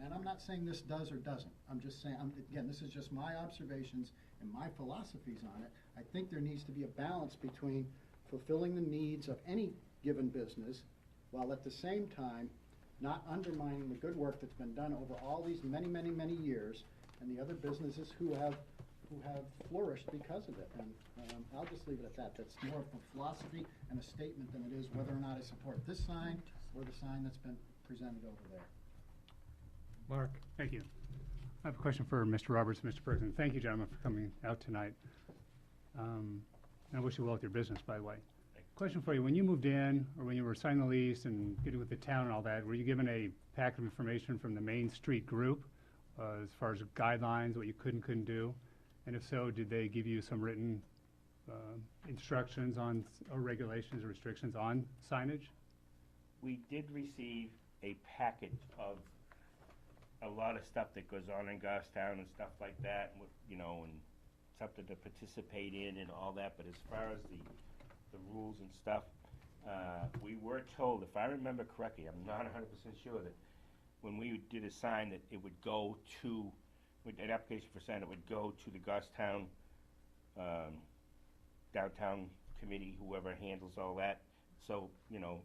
And I'm not saying this does or doesn't. I'm just saying, again, this is just my observations and my philosophies on it. I think there needs to be a balance between fulfilling the needs of any given business, while at the same time not undermining the good work that's been done over all these many, many, many years, and the other businesses who have flourished because of it. And I'll just leave it at that. That's more of a philosophy and a statement than it is whether or not I support this sign or the sign that's been presented over there. Mark? Thank you. I have a question for Mr. Roberts and Mr. Perkins. Thank you, gentlemen, for coming out tonight. And I wish you well with your business, by the way. Question for you, when you moved in, or when you were signing the lease and getting with the town and all that, were you given a packet of information from the Main Street group as far as guidelines, what you could and couldn't do? And if so, did they give you some written instructions on, or regulations or restrictions on signage? We did receive a package of a lot of stuff that goes on in Goffstown and stuff like that, and you know, and something to participate in and all that, but as far as the rules and stuff, we were told, if I remember correctly, I'm not 100% sure, that when we did a sign that it would go to, with an application for sign, it would go to the Goffstown downtown committee, whoever handles all that. So, you know,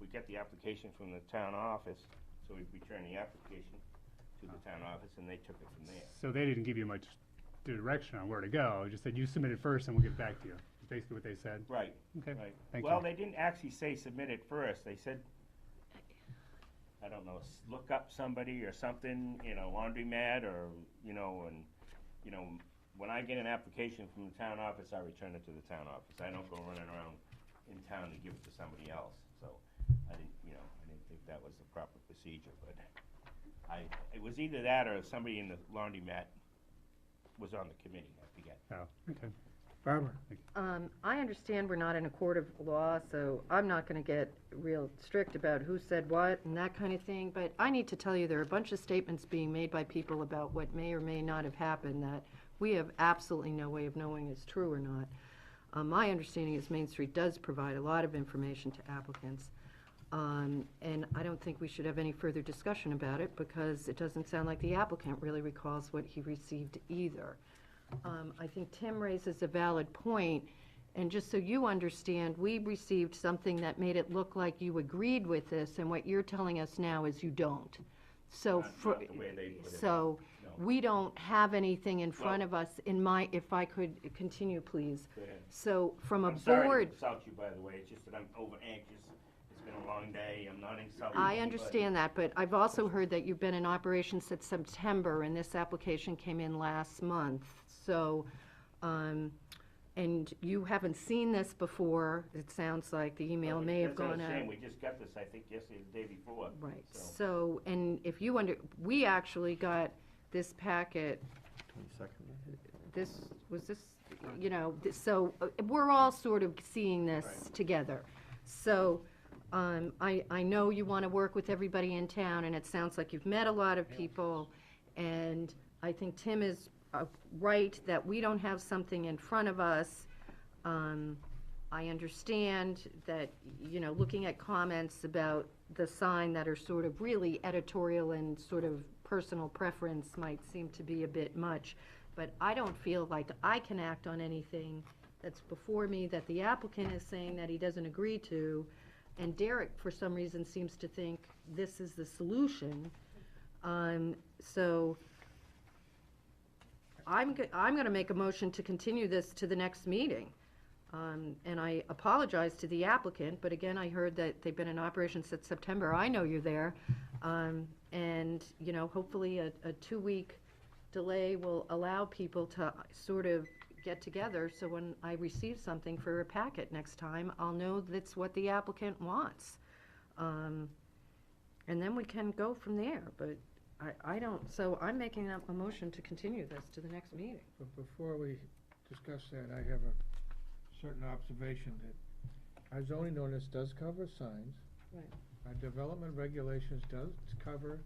we get the application from the town office, so we return the application to the town office, and they took it from there. So they didn't give you much direction on where to go, just said you submit it first and we'll get back to you. Basically what they said. Right. Okay. Right. Thank Well, you. they didn't actually say submit it first. They said, I don't know, look up somebody or something, you know, laundromat, or, you know, and, you know, when I get an application from the town office, I return it to the town office. I don't go running around in town to give it to somebody else. So I didn't think that was the proper procedure, but it was either that or somebody in the laundromat was on the committee, I forget. Oh, okay. Barbara? I understand we're not in a court of law, so I'm not gonna get real strict about who said what and that kind of thing, but I need to tell you, there are a bunch of statements being made by people about what may or may not have happened that we have absolutely no way of knowing is true or not. My understanding is Main Street does provide a lot of information to applicants, and I don't think we should have any further discussion about it, because it doesn't sound like the applicant really recalls what he received either. I think Tim raises a valid point, and just so you understand, we received something that made it look like you agreed with this, and what you're telling us now is you don't. So, Not the way they put it. so No. we don't have anything in front of us if I could continue, please. Go ahead. So, from a I'm sorry board, to insult you, by the way, it's just that I'm over anxious. It's been a long day, I'm not insulting I anybody. understand that, but I've also heard that you've been in operation since September, and this application came in last month. So, and you haven't seen this before, it sounds like the email may have gone That's out. what I'm saying, we just got this, I think, yesterday, the day before. Right, So, so, and if you we actually got this packet, so we're all sort of seeing this Right. together. So, I know you want to work with everybody in town, and it sounds like you've met a lot of people, and I think Tim is right that we don't have something in front of us. I understand that, looking at comments about the sign that are sort of really editorial and sort of personal preference might seem to be a bit much, but I don't feel like I can act on anything that's before me that the applicant is saying that he doesn't agree to, and Derek, for some reason, seems to think this is the solution. So I'm gonna make a motion to continue this to the next meeting. And I apologize to the applicant, but again, I heard that they've been in operation since September. I know you're there. And, hopefully a 2-week delay will allow people to sort of get together, so when I receive something for a packet next time, I'll know that's what the applicant wants. And then we can go from there, but I don't, so I'm making up a motion to continue this to the next meeting. But before we discuss that, I have a certain observation that our zoning ordinance does cover signs. Right. Our development regulations does cover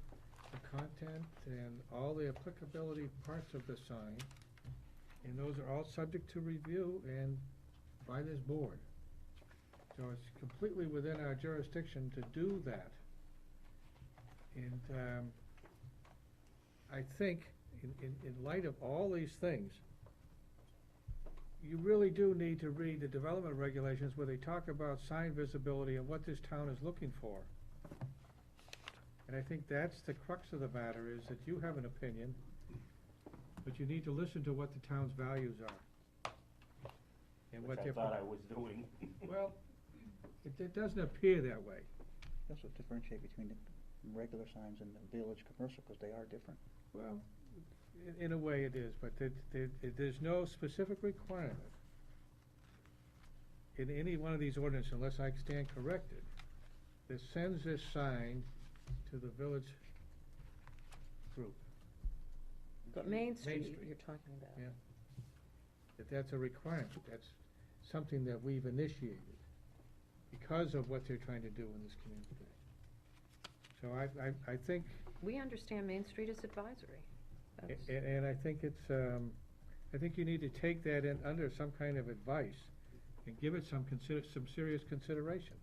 the content and all the applicability parts of the sign, and those are all subject to review and by this board. So it's completely within our jurisdiction to do that. And I think, in light of all these things, you really do need to read the development regulations where they talk about sign visibility and what this town is looking for. And I think that's the crux of the matter, is that you have an opinion, but you need to listen to what the town's values are. And what Which I their thought I was doing. Well, it doesn't appear that way. That's what differentiate between the regular signs and the village commercial, because they are different. Well, in a way it is, but there's no specific requirement in any one of these ordinances, unless I stand corrected, that sends this sign to the village group. Main Street, Street. you're talking about. Yeah. That's a requirement, that's something that we've initiated because of what they're trying to do in this community. So I think, We understand Main Street is advisory. That's- and I think it's, I think you need to take that in under some kind of advice and give it some serious consideration.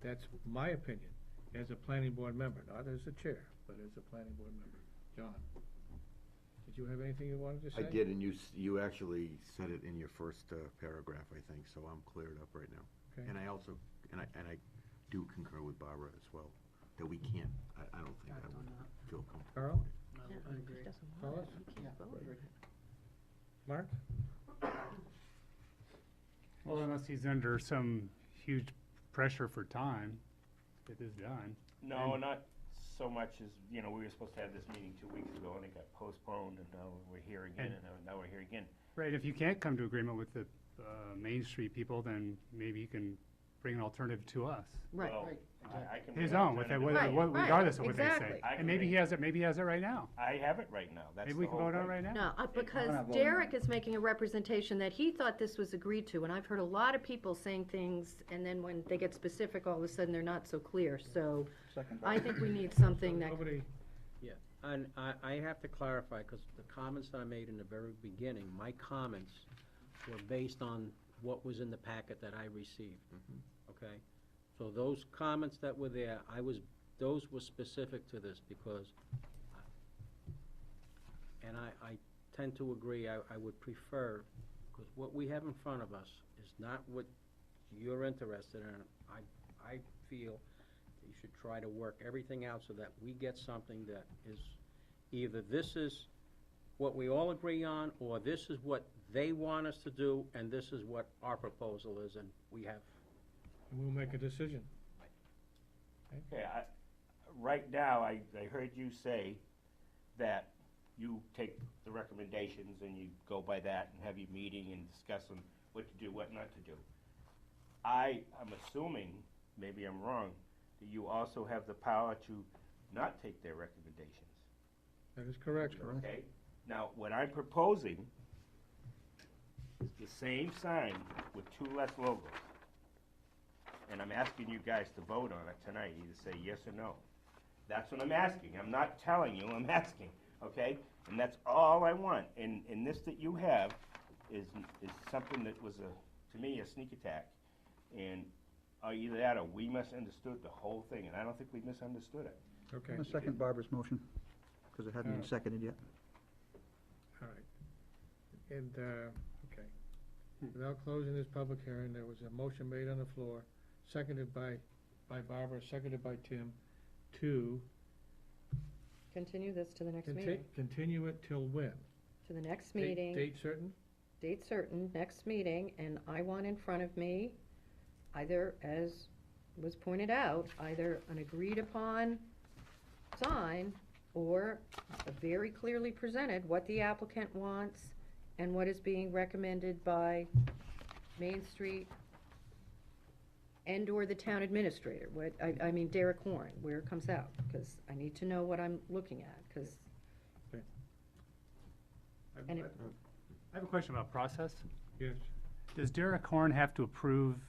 That's my opinion as a planning board member, not as a chair, but as a planning board member. John, did you have anything you wanted to say? I did, and you actually said it in your first paragraph, I think, so I'm cleared up right now. Okay. And I also, and I do concur with Barbara as well, that we can't, I don't think I would feel comfortable. Carl? Yeah, I he agree. doesn't want Phyllis? it. He can't Yeah, vote. I agree. Mark? Well, unless he's under some huge pressure for time, to get this done. No, not so much as, you know, we were supposed to have this meeting 2 weeks ago, and it got postponed, and now we're here again, And- and now we're here again. Right, if you can't come to agreement with the Main Street people, then maybe you can bring an alternative to us. Right. Well, Right, I can. His bring own, with alternative- regardless of what they exactly. say. I And can maybe make- he has it, maybe he has it right now. I have it right now, that's Maybe the we can whole vote on it thing. right now? No, because not voting Derek on it. is making a representation that he thought this was agreed to, and I've heard a lot of people saying things, and then when they get specific, all of a sudden, they're not so clear, so Second. I think we need something that, Nobody, Yeah, and I have to clarify, because the comments I made in the very beginning, my comments were based on what was in the packet that I received, okay? So those comments that were there, those were specific to this, because, and I tend to agree, I would prefer, because what we have in front of us is not what you're interested in. I feel you should try to work everything out so that we get something that is, either this is what we all agree on, or this is what they want us to do, and this is what our proposal is, and we have. we'll make a decision. Okay, right now, I heard you say that you take the recommendations and you go by that and have your meeting and discuss on what to do, what not to do. I am assuming, maybe I'm wrong, that you also have the power to not take their recommendations. That is correct. Okay, now, what I'm proposing is the same sign with 2 less logos. And I'm asking you guys to vote on it tonight, either say yes or no. That's what I'm asking, I'm not telling you, I'm asking, okay? And that's all I want, and this that you have is something that was to me, a sneak attack. And either that or we misunderstood the whole thing, and I don't think we misunderstood it. Okay, I'm gonna second Barbara's motion, because it hadn't been seconded yet. all right. And, okay. Without closing this public hearing, there was a motion made on the floor, seconded by Barbara, seconded by Tim, to Continue this to the next meeting. continue it till when? To the next Date- meeting, Date certain? date certain, next meeting, and I want in front of me, either, as was pointed out, either an agreed-upon sign or a very clearly presented what the applicant wants and what is being recommended by Main Street and/or the town administrator, I mean Derek Horn, where it comes out, because I need to know what I'm looking at, because, And it- I have a question about process. Yes. Does Derek Horn have to approve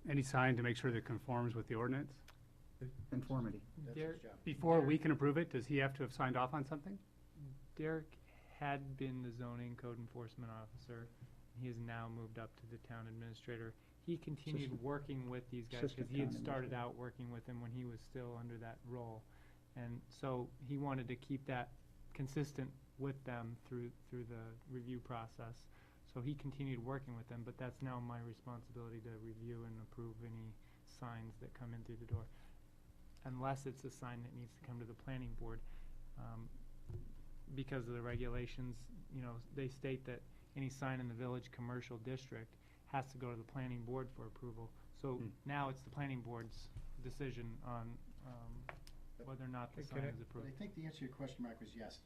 any sign to make sure that it conforms with the ordinance? Conformity. That's There- his job. Before we can approve it, does he have to have signed off on something? Derek had been the zoning code enforcement officer. He has now moved up to the town administrator. He continued Assistant- working with these guys, because assistant he had town started administrator. out working with them when he was still under that role. And so he wanted to keep that consistent with them through the review process. So he continued working with them, but that's now my responsibility to review and approve any signs that come in through the door. Unless it's a sign that needs to come to the planning board. Because of the regulations, they state that any sign in the village commercial district has to go to the planning board for approval. So now it's the planning board's decision on whether or not the Can sign I- is But I approved. think the answer to your question, Mark, was yes.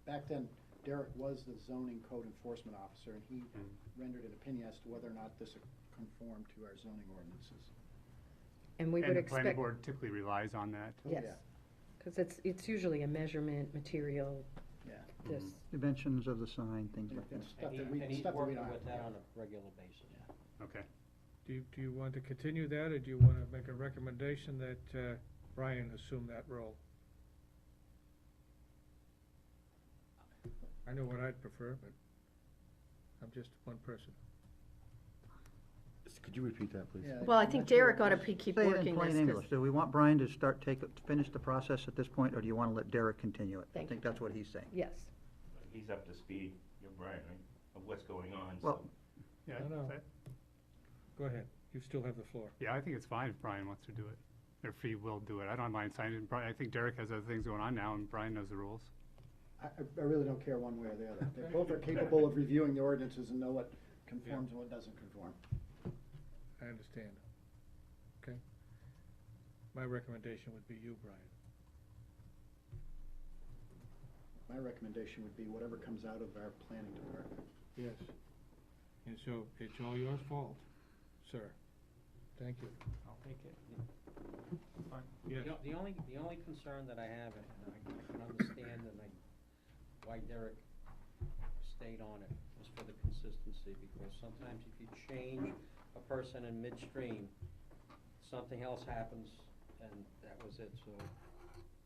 Back then, Derek was the zoning code enforcement officer, and he rendered an opinion as to whether or not this conformed to our zoning ordinances. and we would And the planning expect, board typically relies on that. Oh, yes, yeah. because it's usually a measurement, material, Yeah. this. Dimensions of the sign, things like And that. stuff that we, And he's stuff that we working don't with have. that on a regular basis. Okay. Do you want to continue that, or do you want to make a recommendation that Brian assume that role? I know what I'd prefer, but I'm just one person. Could you repeat that, please? Yeah, Well, I I'm think not sure Derek what ought to this- keep Say it in working plain this, English. 'cause- Do we want Brian to finish the process at this point, or do you want to let Derek continue it? I Thank think you. that's what he's saying. yes. He's up to speed, you're Brian, right, of what's going on, so. Well, Yeah, No, no. Go ahead, you still have the floor. yeah, I think it's fine if Brian wants to do it, or if he will do it. I don't mind signing. I think Derek has other things going on now, and Brian knows the rules. I really don't care one way or the other. They both are capable of reviewing the ordinances and know what conforms and what doesn't conform. I understand. Okay? My recommendation would be you, Brian. My recommendation would be whatever comes out of our planning department. Yes. And so it's all your fault, sir. Thank you. I'll take it. Fine. Yes. The only concern that I have, and I can understand why Derek stayed on it, was for the consistency, because sometimes if you change a person in midstream, something else happens, and that was it, so.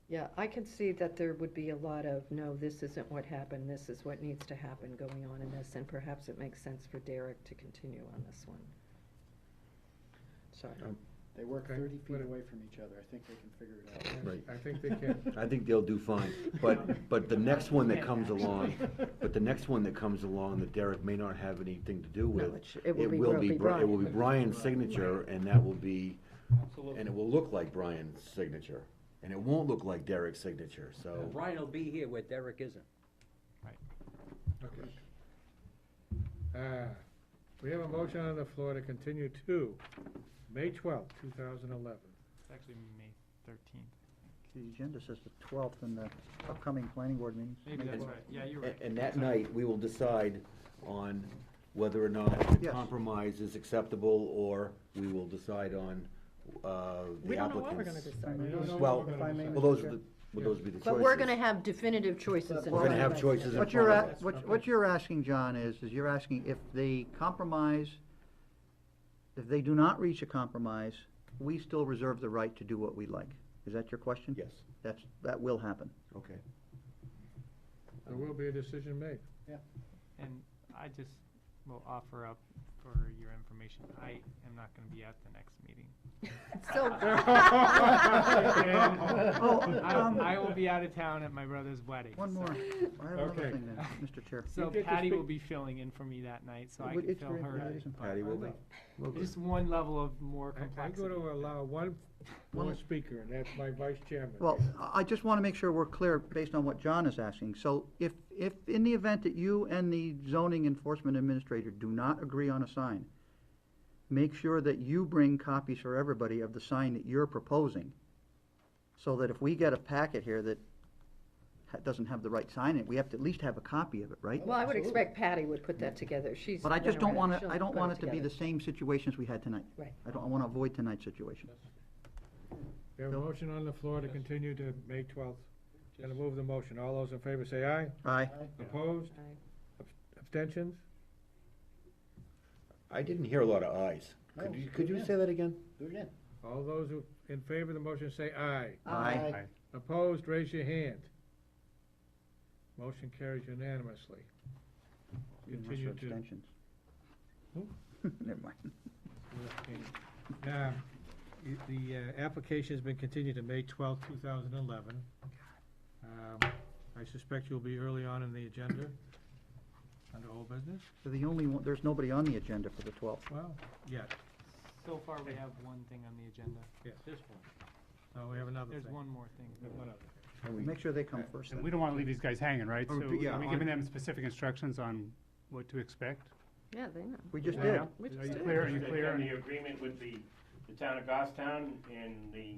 Yeah, I can see that there would be a lot of, no, this isn't what happened, this is what needs to happen going on in this, and perhaps it makes sense for Derek to continue on this one. Sorry. They work Okay. 30 feet away from each other. I think they can figure it out. Right. I think they can. I think they'll do fine, but the next one that comes along, that Derek may not have anything to do with, it will be it will be Brian's signature, and that will be, and it will look like Brian's signature, and it won't look like Derek's signature, so. Brian will be here where Derek isn't. Okay. We have a motion on the floor to continue to May 12th, 2011. It's actually May 13th. The agenda says the 12th and the upcoming planning board meetings. Maybe that's right. Yeah, you're right. And that night, we will decide on whether or not the Yes. compromise is acceptable, or we will decide on, the applicant's. We don't know what we're gonna decide. We don't know Well, what we're gonna decide. Will those be the choices? But we're gonna have definitive choices. in We're gonna front have of us. choices in What front you're, of a- us. what you're asking, John, is you're asking if they compromise, if they do not reach a compromise, we still reserve the right to do what we like. Is that your question? Yes, That will happen. okay. There will be a decision made. And I just will offer up for your information, I am not gonna be at the next meeting. So, Oh, I will be out of town at my brother's wedding. One so- more. I have another Okay. thing then, Mr. Chair. So You get to Patty will speak- be filling in for me that night, so I Well, can it's fill for her. information. but Patty will be. Just one level of more I'm complexity. going to allow one more speaker, and that's my vice chairman. Well, I just want to make sure we're clear based on what John is asking. So if in the event that you and the zoning enforcement administrator do not agree on a sign, make sure that you bring copies for everybody of the sign that you're proposing, so that if we get a packet here that doesn't have the right sign in it, we have to at least have a copy of it, right? well, I would expect Patty would put that together. She's. But I just been don't want around. to, She'll I don't put want it to be together. the same situation as we had tonight. Right. I want to avoid tonight's situation. We have a motion on the floor to continue to May 12th. Gonna move the motion. All those in favor say aye. Aye. Opposed? Aye. Abstentions? I didn't hear a lot of ayes. No, Could you say that again? Do it again. All those who in favor of the motion say aye. Aye. Opposed, raise your hand. Motion carries unanimously. Unless Continue there are to. abstentions. Who? Never mind. Now, the application has been continued to May 12th, 2011. I suspect you'll be early on in the agenda, under old business? So the only one, there's nobody on the agenda for the 12th. Well, yet. So far, we have one thing on the agenda. Yes. This one. No, we have another thing. There's one more thing. One other. Make sure they come first And then. we don't want to leave these guys hanging, right? Oh, So yeah, are we on- giving them specific instructions on what to expect? Yeah, they know. We just Yeah. did. Are you clear, are you clear? The agreement with the town of Goffstown and the,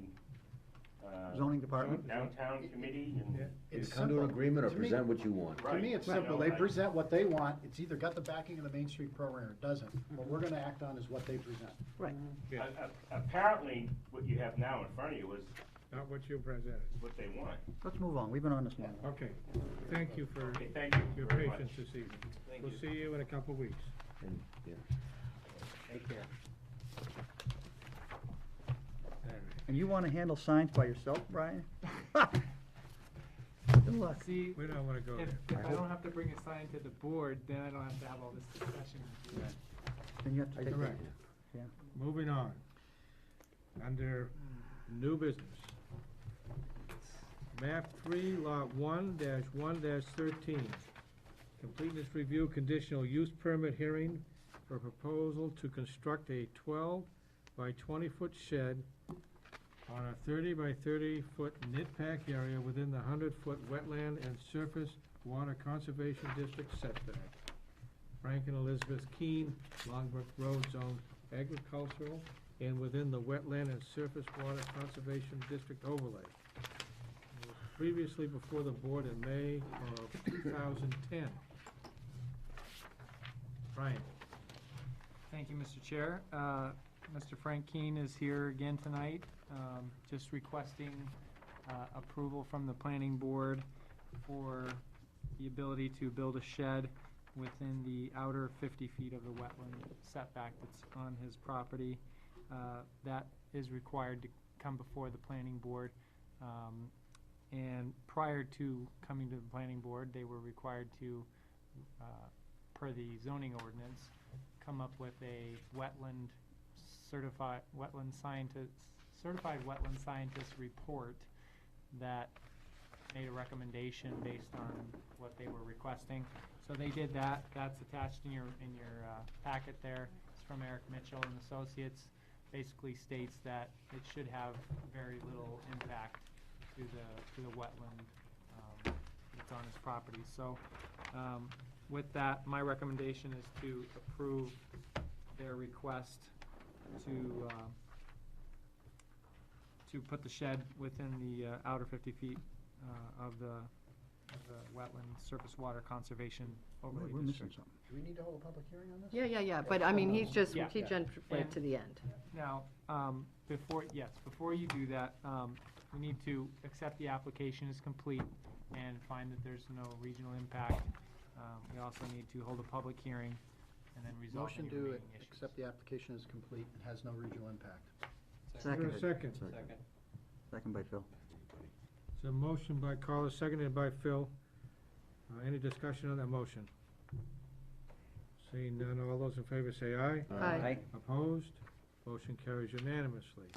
Zoning department. downtown committee and. Yeah. It's Come to an simple. agreement or To me- present what you want. To me, it's Right. simple. You They know, present what they want. It's either got the backing of the Main Street program or it doesn't. What we're gonna act on is what they present. Right. Yeah. Apparently, what you have now in front of you is Not what you presented. what they want. Let's move on. We've been on this long. Okay. Thank you for Okay, thank you your very much. patience this evening. Thank We'll you. see you in a couple of weeks. And, yeah. Take care. And you want to handle signs by yourself, Brian? Good luck. See, We don't wanna go if, there. if I don't have to bring a sign to the board, then I don't have to have all this discussion. Then you have to take. Correct. Yeah. Moving on. Under new business. Map 3, Lot 1-1-13. Completeness review conditional use permit hearing for proposal to construct a 12 by 20-foot shed on a 30 by 30-foot nitpack area within the 100-foot wetland and surface water conservation district setback. Frank and Elizabeth Keene, Longbrook Road, zoned agricultural and within the wetland and surface water conservation district overlay. previously before the board in May of 2010. Brian? Thank you, Mr. Chair. Mr. Frank Keane is here again tonight, just requesting approval from the planning board for the ability to build a shed within the outer 50 feet of the wetland setback that's on his property. That is required to come before the planning board. And prior to coming to the planning board, they were required to, per the zoning ordinance, come up with a certified wetland scientist report that made a recommendation based on what they were requesting. So they did that. That's attached in your packet there. It's from Eric Mitchell and Associates. Basically states that it should have very little impact to the wetland that's on his property. So with that, my recommendation is to approve their request to put the shed within the outer 50 feet of the wetland surface water conservation overlay We're missing district. something. Do we need to hold a public hearing on this? Yeah, but I mean, he Yeah. jumped right to the end. Now, before you do that, we need to accept the application as complete and find that there's no regional impact. We also need to hold a public hearing and then resolve Motion any to remaining issues. accept the application as complete and has no regional impact. Is there a Seconded. second? Second by Phil. It's a motion by Carlos, seconded by Phil. Any discussion on that motion? Seeing none, all those in favor say aye. Aye. Opposed? Motion carries unanimously.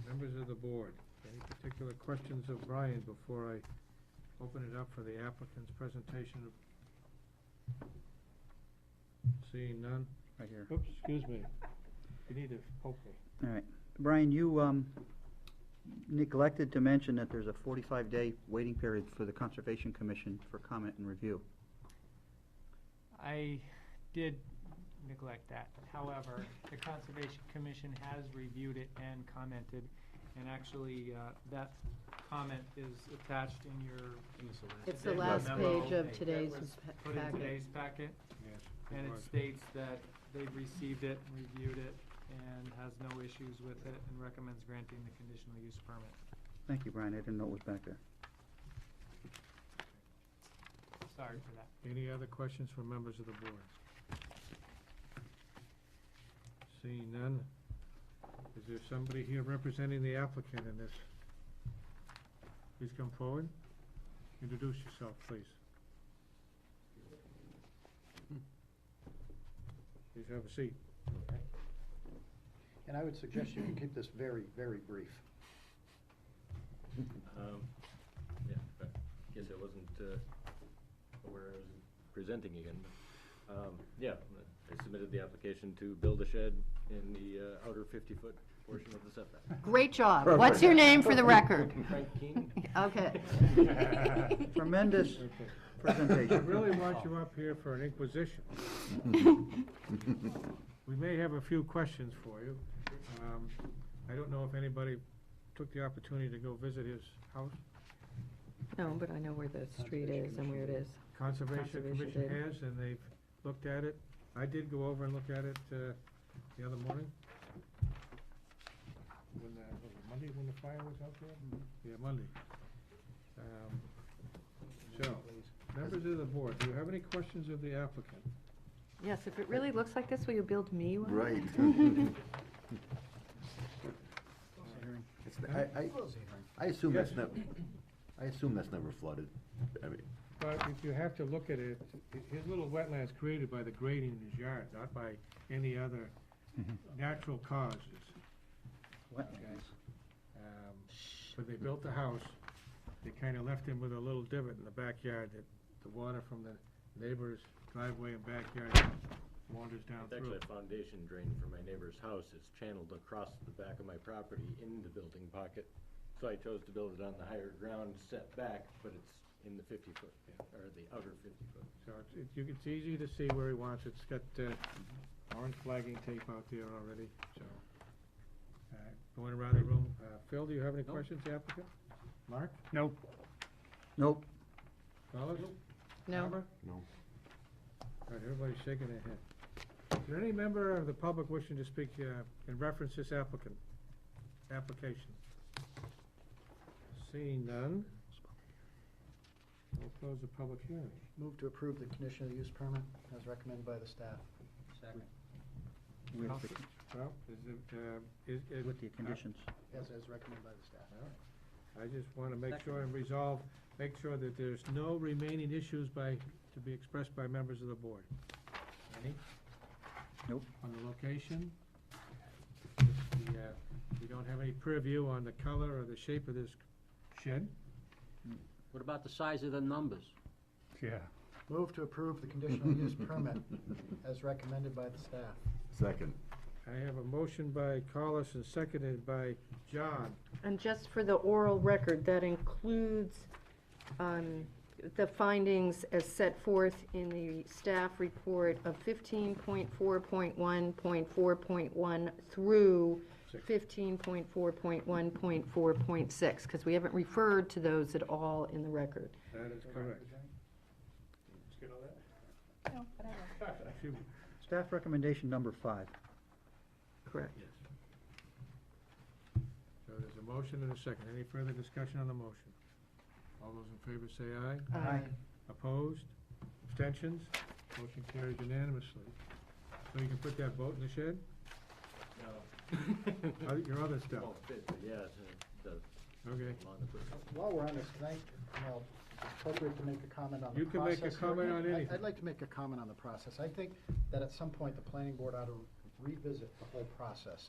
Members of the board, any particular questions of Brian before I open it up for the applicant's presentation? Seeing none? Right here. Oops, excuse me. You need to poke me. All right. Brian, you neglected to mention that there's a 45-day waiting period for the Conservation Commission for comment and review. I did neglect that. However, the Conservation Commission has reviewed it and commented, and actually, that comment is attached in your. It's the agenda last memo page of that today's was pa- put in packet. today's packet, Yes. and it was. states that they've received it, reviewed it, and has no issues with it, and recommends granting the conditional use permit. Thank you, Brian. I didn't know it was back there. Sorry for that. Any other questions from members of the board? Seeing none, is there somebody here representing the applicant in this? Please come forward. Introduce yourself, please. Please have a seat. And I would suggest you can keep this very, very brief. Yeah, I guess I wasn't aware I was presenting again. But, yeah, I submitted the application to build a shed in the outer 50-foot portion of the setback. Great job. What's your name for the record? Frank Keane. Okay. Tremendous I presentation. really want you up here for an inquisition. We may have a few questions for you. I don't know if anybody took the opportunity to go visit his house. No, but I know where the street is and where it is. Conservation Conservation Commission did. has, and they've looked at it. I did go over and look at it the other morning. Was it Monday when the fire was out there? Yeah, Monday. So, members of the board, do you have any questions of the applicant? Yes, if it really looks like this, will you build me one? Right. I assume Yes. I assume that's never flooded. I mean, But if you have to look at it, his little wetland's created by the grading in his yard, not by any other natural causes. Wetlands. When they built the house, they kinda left him with a little divot in the backyard that the water from the neighbor's driveway and backyard wanders down It's through. actually a foundation drain for my neighbor's house. It's channeled across the back of my property in the building pocket. So I chose to build it on the higher ground set back, but it's in the 50-foot, or the outer 50-foot. So it's easy to see where he wants it. It's got orange flagging tape out there already, so. Going around the room. Phil, do you have any Nope. questions, the applicant? Mark? Nope. Nope. Fellas? No. Barbara? No. All right, everybody's shaking their head. Is there any member of the public wishing to speak in reference to this application? Seeing none, we'll close the public hearing. Move to approve the conditional use permit as recommended by the staff. Second. With Well, the, is it? with the conditions. As recommended by the staff. I just want to make sure and resolve, make sure that there's no remaining issues to be expressed by members of the board. Any? Nope. On the location? We don't have any purview on the color or the shape of this shed? What about the size of the numbers? Yeah. Move to approve the conditional use permit as recommended by the staff. Second. I have a motion by Collis and seconded by John. And just for the oral record, that includes the findings as set forth in the staff report of 15.4.1.4.1 through 15.4.1.4.6, because we haven't referred to those at all in the record. That is correct. No, but I will. Excuse me. Staff recommendation number 5. Correct. So there's a motion and a second. Any further discussion on the motion? All those in favor say aye. Aye. Opposed? Abstentions? Motion carries unanimously. So you can put that boat in the shed? Your other stuff? Won't fit, but yeah, it does. Okay. While we're on this, can I, appropriate to make a comment on the You process? can make a comment on anything. I'd like to make a comment on the process. I think that at some point, the planning board ought to revisit the whole process,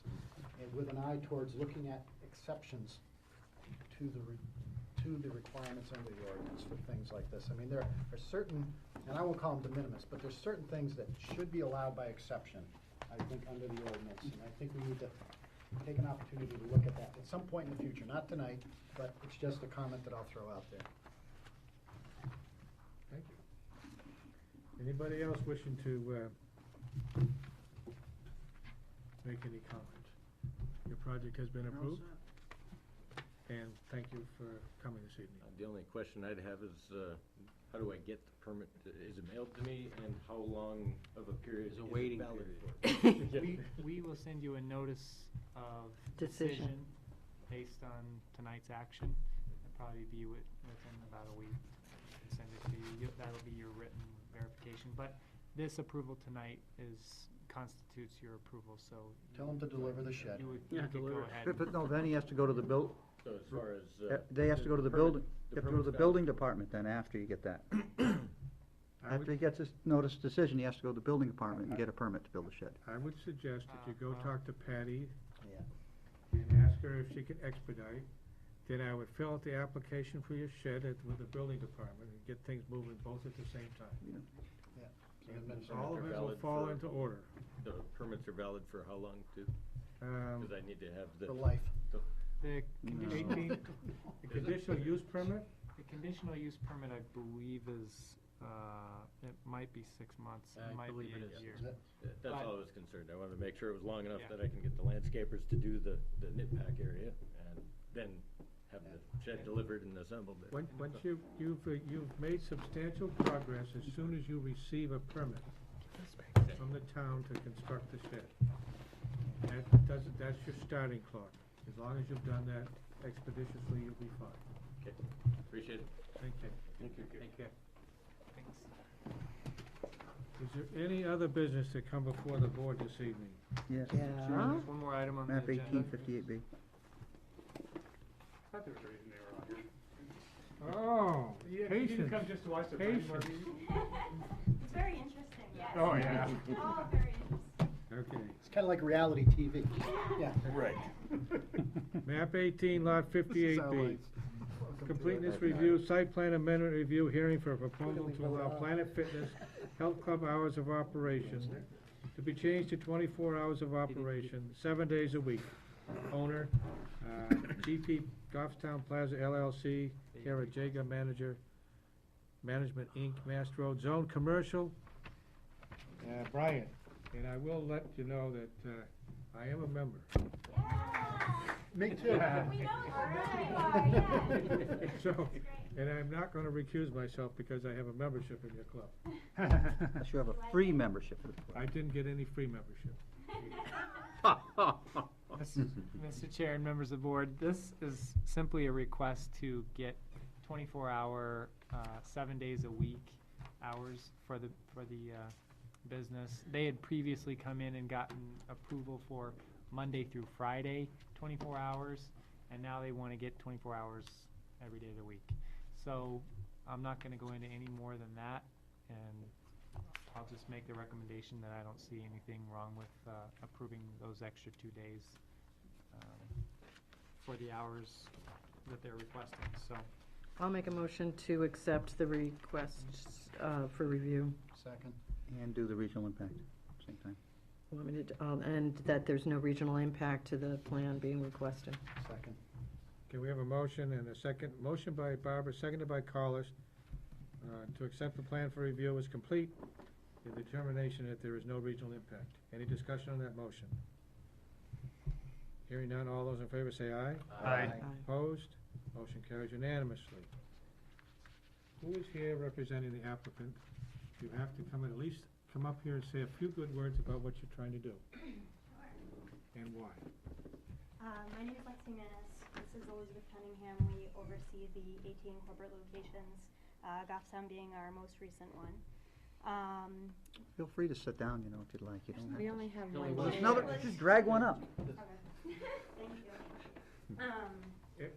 and with an eye towards looking at exceptions to the requirements under the ordinance for things like this. I mean, there are certain, and I won't call them de minimis, but there's certain things that should be allowed by exception, I think, under the ordinance, and I think we need to take an opportunity to look at that at some point in the future, not tonight, but it's just a comment that I'll throw out there. Thank you. Anybody else wishing to make any comments? Your project has been approved, and thank you for coming this evening. The only question I'd have is, how do I get the permit? Is it mailed to me, and how long of a period is There's a it waiting valid period. for? We will send you a notice of Decision. decision based on tonight's action. It'll probably be within about a week. Send it to you. That'll be your written verification. But this approval tonight constitutes your approval, so. Tell them to deliver the shed. You Yeah, could go deliver it. ahead. But no, then he has to go to the So as far as. they have to go to the permit- building, the you have to go to the permit's building department then after you get that. I After he gets his notice decision, he has to go to the building department and get a permit to build a shed. I would suggest that you go talk to Patty Yeah. and ask her if she can expedite. Then I would fill out the application for your shed with the building department and get things moving both at the same time. permits All are of it will valid fall for- into order. The permits are valid for how long too? Um, Because I need to have the. For life. The No. conditional, The conditional use permit, the conditional use permit, I believe, is, it might be 6 months. I It might be believe it a is. year. Is that- That's But- all I was concerned. I wanted to make sure it was long enough Yeah. that I can get the landscapers to do the nip pack area and then have the shed delivered and assembled. once you've made substantial progress as soon as you receive a permit from the town to construct the shed. That's your starting clock. As long as you've done that expeditiously, you'll be fine. Okay, appreciate it. Thank you. Take care. Thanks. Is there any other business to come before the board this evening? Yes. Yeah. There's one more item on the Map agenda. 1858B. I thought there was a reason they were on here. Oh, You patience. didn't come just to watch the planning board Patience. meeting? It's very interesting, yes. Oh, yeah. Oh, very interesting. Okay. It's kind of like reality TV. Yeah. Right. Map 18, Lot This is how 58B. life- welcome to Completeness it. review, site plan amendment review, hearing for a proposal to allow Planet Fitness Health Club hours of operation to be changed to 24 hours of operation, 7 days a week. Owner, GP Goffstown Plaza LLC, Kara Jaga, manager, Management Inc., Mass Road, Zone Commercial. Brian, and I will let you know that I am a member. Me too. We know you are, yeah. So, and I'm not gonna recuse myself because I have a membership in your club. Unless you have a free membership for the I didn't get any free membership. Mr. Chair and members of the board, this is simply a request to get 24-hour, 7 days a week hours for the business. They had previously come in and gotten approval for Monday through Friday, 24 hours, and now they want to get 24 hours every day of the week. So I'm not going to go into any more than that, and I'll just make the recommendation that I don't see anything wrong with approving those extra 2 days for the hours that they're requesting, so. I'll make a motion to accept the requests for review. Second. And do the regional impact, same time. Want me to, and that there's no regional impact to the plan being requested. Second. Okay, we have a motion and a second. Motion by Barbara, seconded by Carlos, to accept the plan for review is complete. The determination that there is no regional impact. Any discussion on that motion? Hearing none, all those in favor say aye. Aye. Opposed? Motion carries unanimously. Who is here representing the applicant? You have to come and at least come up here and say a few good words about what you're trying to do. And why. My name is Lexi Manis. This is Elizabeth Cunningham. We oversee the 18 corporate locations, Goffstown being our most recent one. Feel free to sit down, you know, if you'd like. You don't have We to. only have Only one. one. Another, just drag one up. Thank you.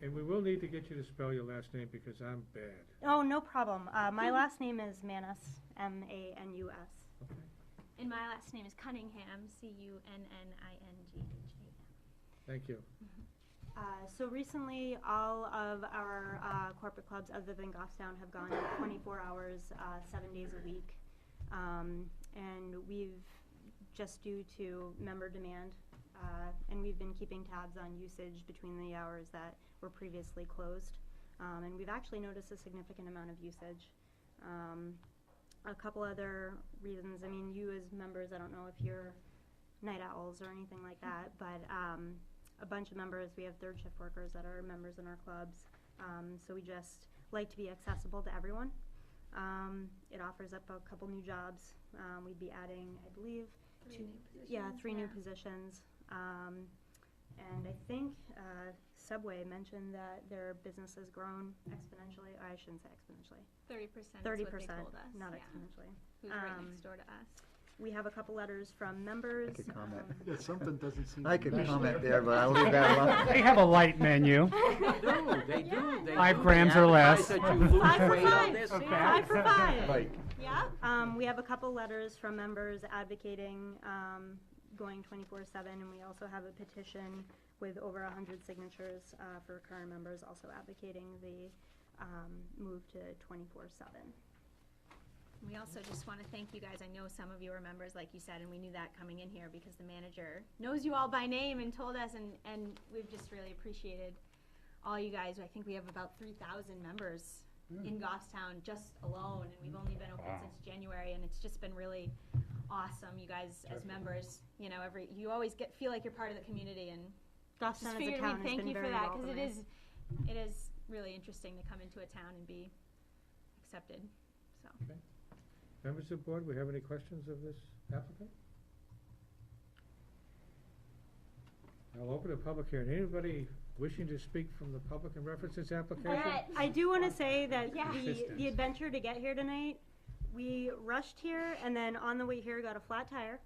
And we will need to get you to spell your last name because I'm bad. Oh, no problem. My last name is Manus, M-A-N-U-S. Okay. And my last name is Cunningham, C-U-N-N-I-N-G-H-A-M. Thank you. So recently, all of our corporate clubs, other than Goffstown, have gone 24 hours, 7 days a week. And we've, just due to member demand, and we've been keeping tabs on usage between the hours that were previously closed. And we've actually noticed a significant amount of usage. A couple other reasons, I mean, you as members, I don't know if you're night owls or anything like that, but a bunch of members, we have third shift workers that are members in our clubs. So we just like to be accessible to everyone. It offers up a couple new jobs. We'd be adding, I believe, three new positions. And I think Subway mentioned that their business has grown exponentially. I shouldn't say exponentially. 30% 30%, is what they told us. not yeah. exponentially. Who's right next door to us. We have a couple letters from members. I could comment. Yeah, something doesn't seem. I could to mesh comment there. there, but I'll leave that alone. They have a light menu. They do. 5 grams or less. They advertise that you lose 5 for weight on 5. this. 5 for 5. Right. Yeah. We have a couple letters from members advocating going 24/7, and we also have a petition with over 100 signatures for current members also advocating the move to 24/7. We also just want to thank you guys. I know some of you are members, like you said, and we knew that coming in here because the manager knows you all by name and told us, and we've just really appreciated all you guys. I think we have about 3,000 members in Goffstown just alone, and we've only been open since January, and it's just been really awesome. You guys as members, you know, you always feel like you're part of the community, and just Goffstown as a figured town we'd has thank been you for very that because welcoming. it is really interesting to come into a town and be accepted. So. Members of the board, we have any questions of this applicant? I'll open a public hearing. Anybody wishing to speak from the public in reference to this application? I do want to say that Yeah. the adventure to get here tonight, we rushed here and then on the way here got a flat tire.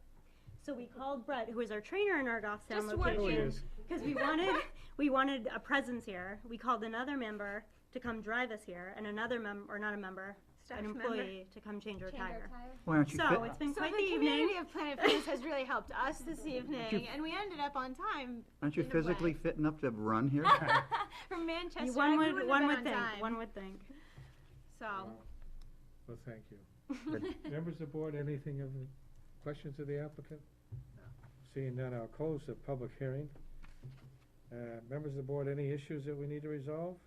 So we called Brett, who is our trainer in our Goffstown Just location, Oh, he is. because we wanted a presence here. We called another member to come drive us here, and another Staff an member. employee to come change our tire. Why aren't you So fit? it's been So quite the the evening. community of Planet Fitness has really helped us this evening, and we ended up on time. Aren't you in a physically way. fit enough to run here? From Manchester, You- we One wouldn't would have been on think. time. One would think. So, Well, thank you. Members of the board, anything of the questions of the applicant? Seeing none, I'll close the public hearing. Members of the board, any issues that we need to resolve?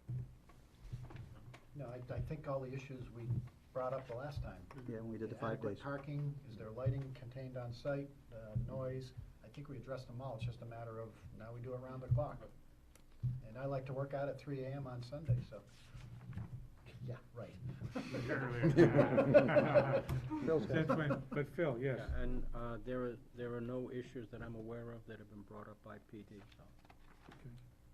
No, I think all the issues we brought up the last time. Yeah, when we did the 5 Adequate days. parking, is there lighting contained on site, noise? I I think we addressed them all, it's just a matter of, now we do it round the clock. And I like to work out at 3 AM on Sunday, so, yeah, right. Phil's got That's when, but Phil, yes. Yeah, and there are no issues that I'm aware of that have been brought up by PD, so.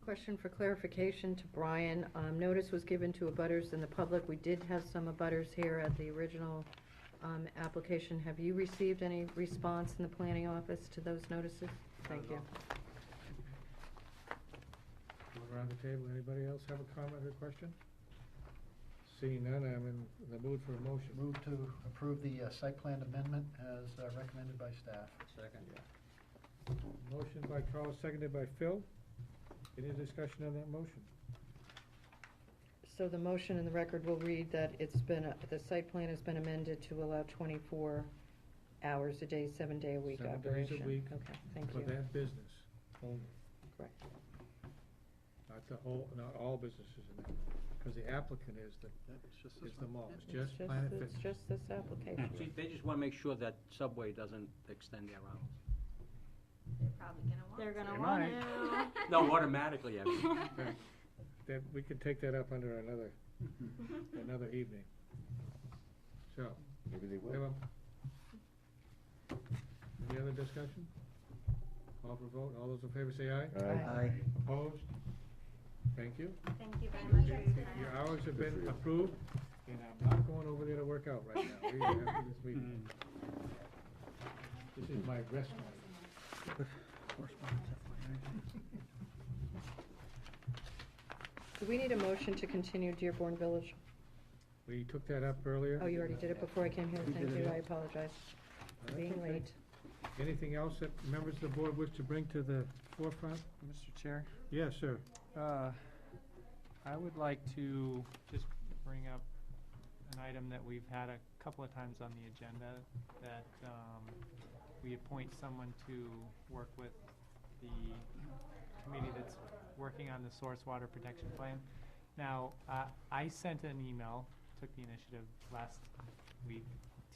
Question for clarification to Brian. Notice was given to abutters in the public. We did have some abutters here at the original application. Have you received any response in the planning office to those notices? Thank you. Going around the table, anybody else have a comment or question? Seeing none, I'm in the mood for a motion. Move to approve the site plan amendment as recommended by staff. Second. Motion by Carl, seconded by Phil. Any discussion on that motion? So the motion in the record will read that it's been, the site plan has been amended to allow 24 hours a day, 7-day a week 7 operation. days a week. Okay, thank For you. that business only, Correct. not the whole, not all businesses in that, because the applicant is the, It's just is this the one. mall, it's just Planet It's Fitness. just this application. See, they just wanna make sure that Subway doesn't extend their hours. They're probably gonna want They're gonna They want might. to. No, automatically, I mean. That, we could take that up under another, another evening. So, Maybe they we have a, any other discussion? Call for vote, all those in favor say aye. Aye. Opposed? Thank you. Thank you very much for your time. Your hours have been approved, and I'm not going over there to work out right now, either after this meeting. This is my rest night. Do we need a motion to continue Dearborn Village? We took that up earlier. Oh, you already did it before I came here. We Thank did you. it. I apologize for That's being okay. late. Anything else that members of the board wish to bring to the forefront? Mr. Chair, Yes, sir. I would like to just bring up an item that we've had a couple of times on the agenda, that we appoint someone to work with the committee that's working on the source water protection plan. Now, I sent an email, took the initiative last week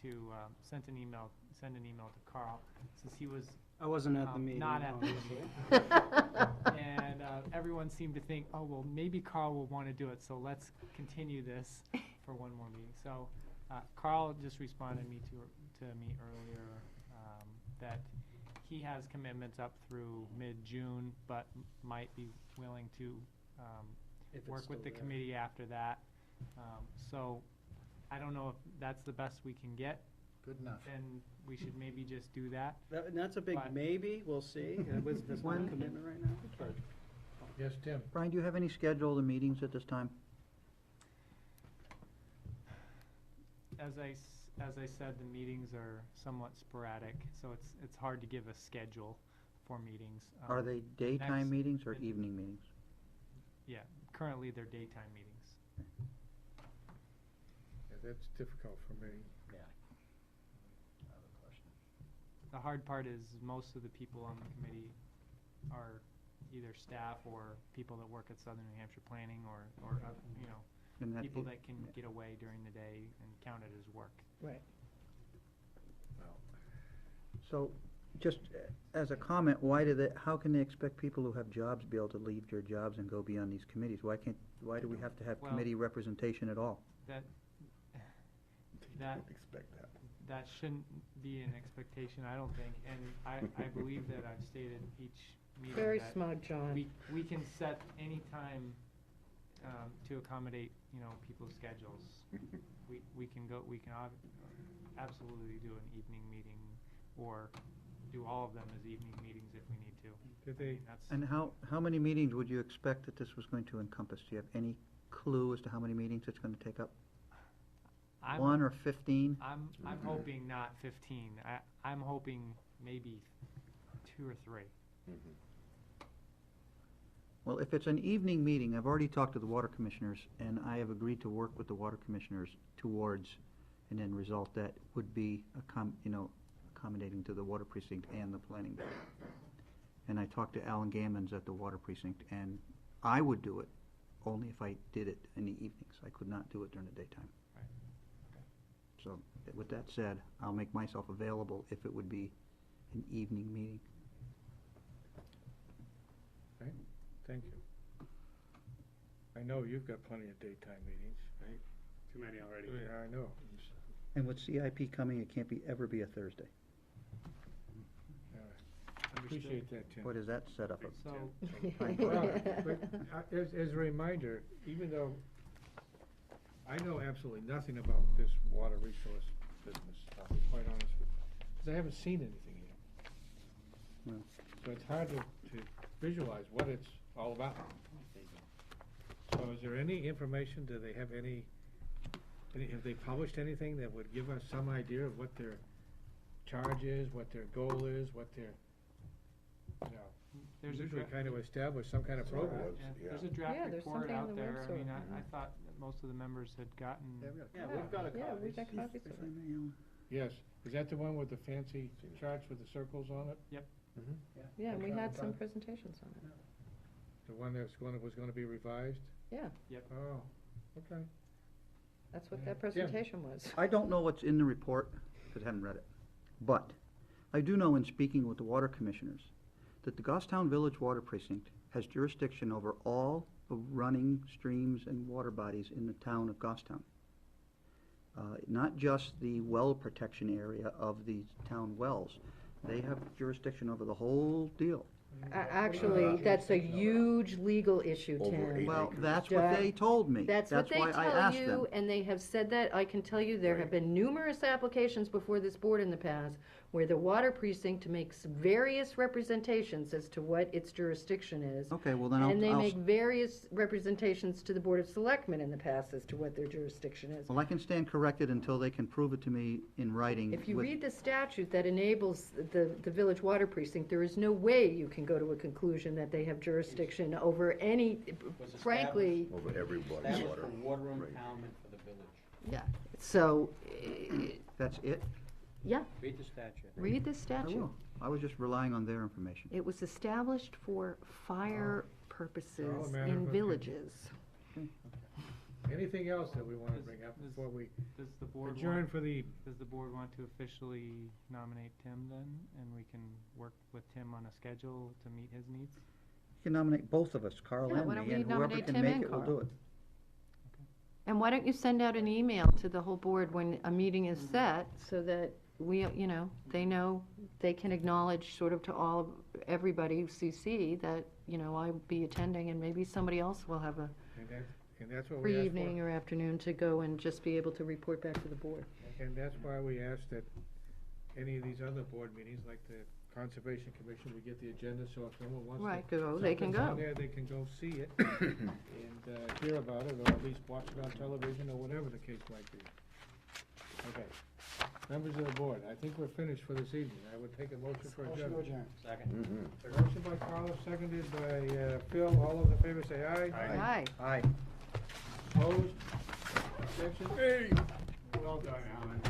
to send an email to Carl, since he was I wasn't at the meeting. not at the no. meeting. And everyone seemed to think, oh, well, maybe Carl will want to do it, so let's continue this for one more meeting. So Carl just responded to me earlier that he has commitments up through mid-June, but might be willing to If it's work with still the there. committee after that. So I don't know if that's the best we can get, Good enough. then we should maybe just do that. And that's a big But- maybe, we'll see. There's no When- commitment right now. but- Yes, Tim? Brian, do you have any scheduled meetings at this time? As I said, the meetings are somewhat sporadic, so it's hard to give a schedule for meetings. Are they daytime next- meetings or in- evening meetings? Yeah, currently they're daytime meetings. Yeah, that's difficult for me. Yeah. I have a question. The hard part is most of the people on the committee are either staff or people that work at Southern New Hampshire Planning or And that people e- that can get away during the day and count it as work. Right. So, just as a comment, how can they expect people who have jobs to be able to leave their jobs and go be on these committees? Why do we have to have Well- committee representation at all? That Expect that. that shouldn't be an expectation, I don't think, and I believe that I've stated each meeting Very that smug, John. we can set any time to accommodate, people's schedules. We can absolutely do an evening meeting, or do all of them as evening meetings if we need to. Did I they, mean, that's, And how many meetings would you expect that this was going to encompass? Do you have any clue as to how many meetings it's going to take up? I'm, 1 or 15? I'm hoping not 15. I'm hoping maybe 2 or 3. Well, if it's an evening meeting, I've already talked to the water commissioners, and I have agreed to work with the water commissioners towards an end result that would be accommodating to the water precinct and the planning board. And I talked to Alan Gammons at the water precinct, and I would do it only if I did it in the evenings. I could not do it during the daytime. Right. Okay. So, with that said, I'll make myself available if it would be an evening meeting. thank you. I know you've got plenty of daytime meetings, right? Too many already. Yeah, I know. And with CIP coming, it can't ever be a Thursday. All right. Appreciate that, Tim. What is that set up? So, Well, but, as a reminder, even though I know absolutely nothing about this water resource business, I'll be quite honest with you, because I haven't seen anything yet. Well. So it's hard to visualize what it's all about. So is there any information, do they have any, have they published anything that would give us some idea of what their charge is, what their goal is, what their, you know, there's a usually dra- kind of establish some kind of program. yeah, there's a draft Yeah, there's report something on out the there. I website. mean, I thought that most of the members had gotten. Yeah, we've got a Yeah, copy. we've got copies of it. Yes, is that the one with the fancy charts with the circles on it? Yeah, and we had some presentations on it. The one was gonna be revised? Yeah, Oh, okay. that's what Yeah. that presentation was. I don't know what's in the report, because I haven't read it. But I do know in speaking with the water commissioners, that the Goffstown Village Water Precinct has jurisdiction over all the running streams and water bodies in the town of Goffstown. Not just the well protection area of the town wells. They have jurisdiction over the whole deal. Actually, that's a huge legal issue, Over Tim. 8 Well, acres. that's what they told me. That's what they why I tell asked them. you, and they have said that. I can tell you, there have been numerous applications before this board in the past where the water precinct makes various representations as to what its jurisdiction is. Okay, well then And they I'll make various representations to the Board of Selectmen in the past as to what their jurisdiction is. well, I can stand corrected until they can prove it to me in writing. If you with- read the statute that enables the village water precinct, there is no way you can go to a conclusion that they have jurisdiction over any, frankly, Over everybody's That was water. for water Right. impoundment for the village. yeah. So, That's it? yeah, Read the statute. read the I statute. will. I was just relying on their information. It was established for fire purposes All a matter in of opinion. villages. Anything else that we wanna Does- bring up does- before we Does the board adjourn want, for the, does the board want to officially nominate Tim then? And we can work with Tim on a schedule to meet his needs? You can nominate both of us, Carl Yeah, and why don't me, we and whoever nominate can Tim make and it will Carl? do it. And why don't you send out an email to the whole board when a meeting is set, so that we, they know, they can acknowledge sort of to everybody, CC, that, I'll be attending, and maybe somebody else will have a and that's what we free asked evening for. or afternoon to go and just be able to report back to the board. And that's why we asked that any of these other board meetings, like the Conservation Commission, we get the agenda, so if someone wants to. Right, go, they can something's on go. there, they can go see it and hear about it, or at least watch it on television, or whatever the case might be. Okay. Members of the board, I think we're finished for this evening. I would take a motion for adjournment. Second. A motion by Carlos, seconded by Phil. All those in favor say aye. Aye. Aye. Opposed? Abstentions? Well done, Alan.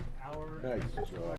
Nice job.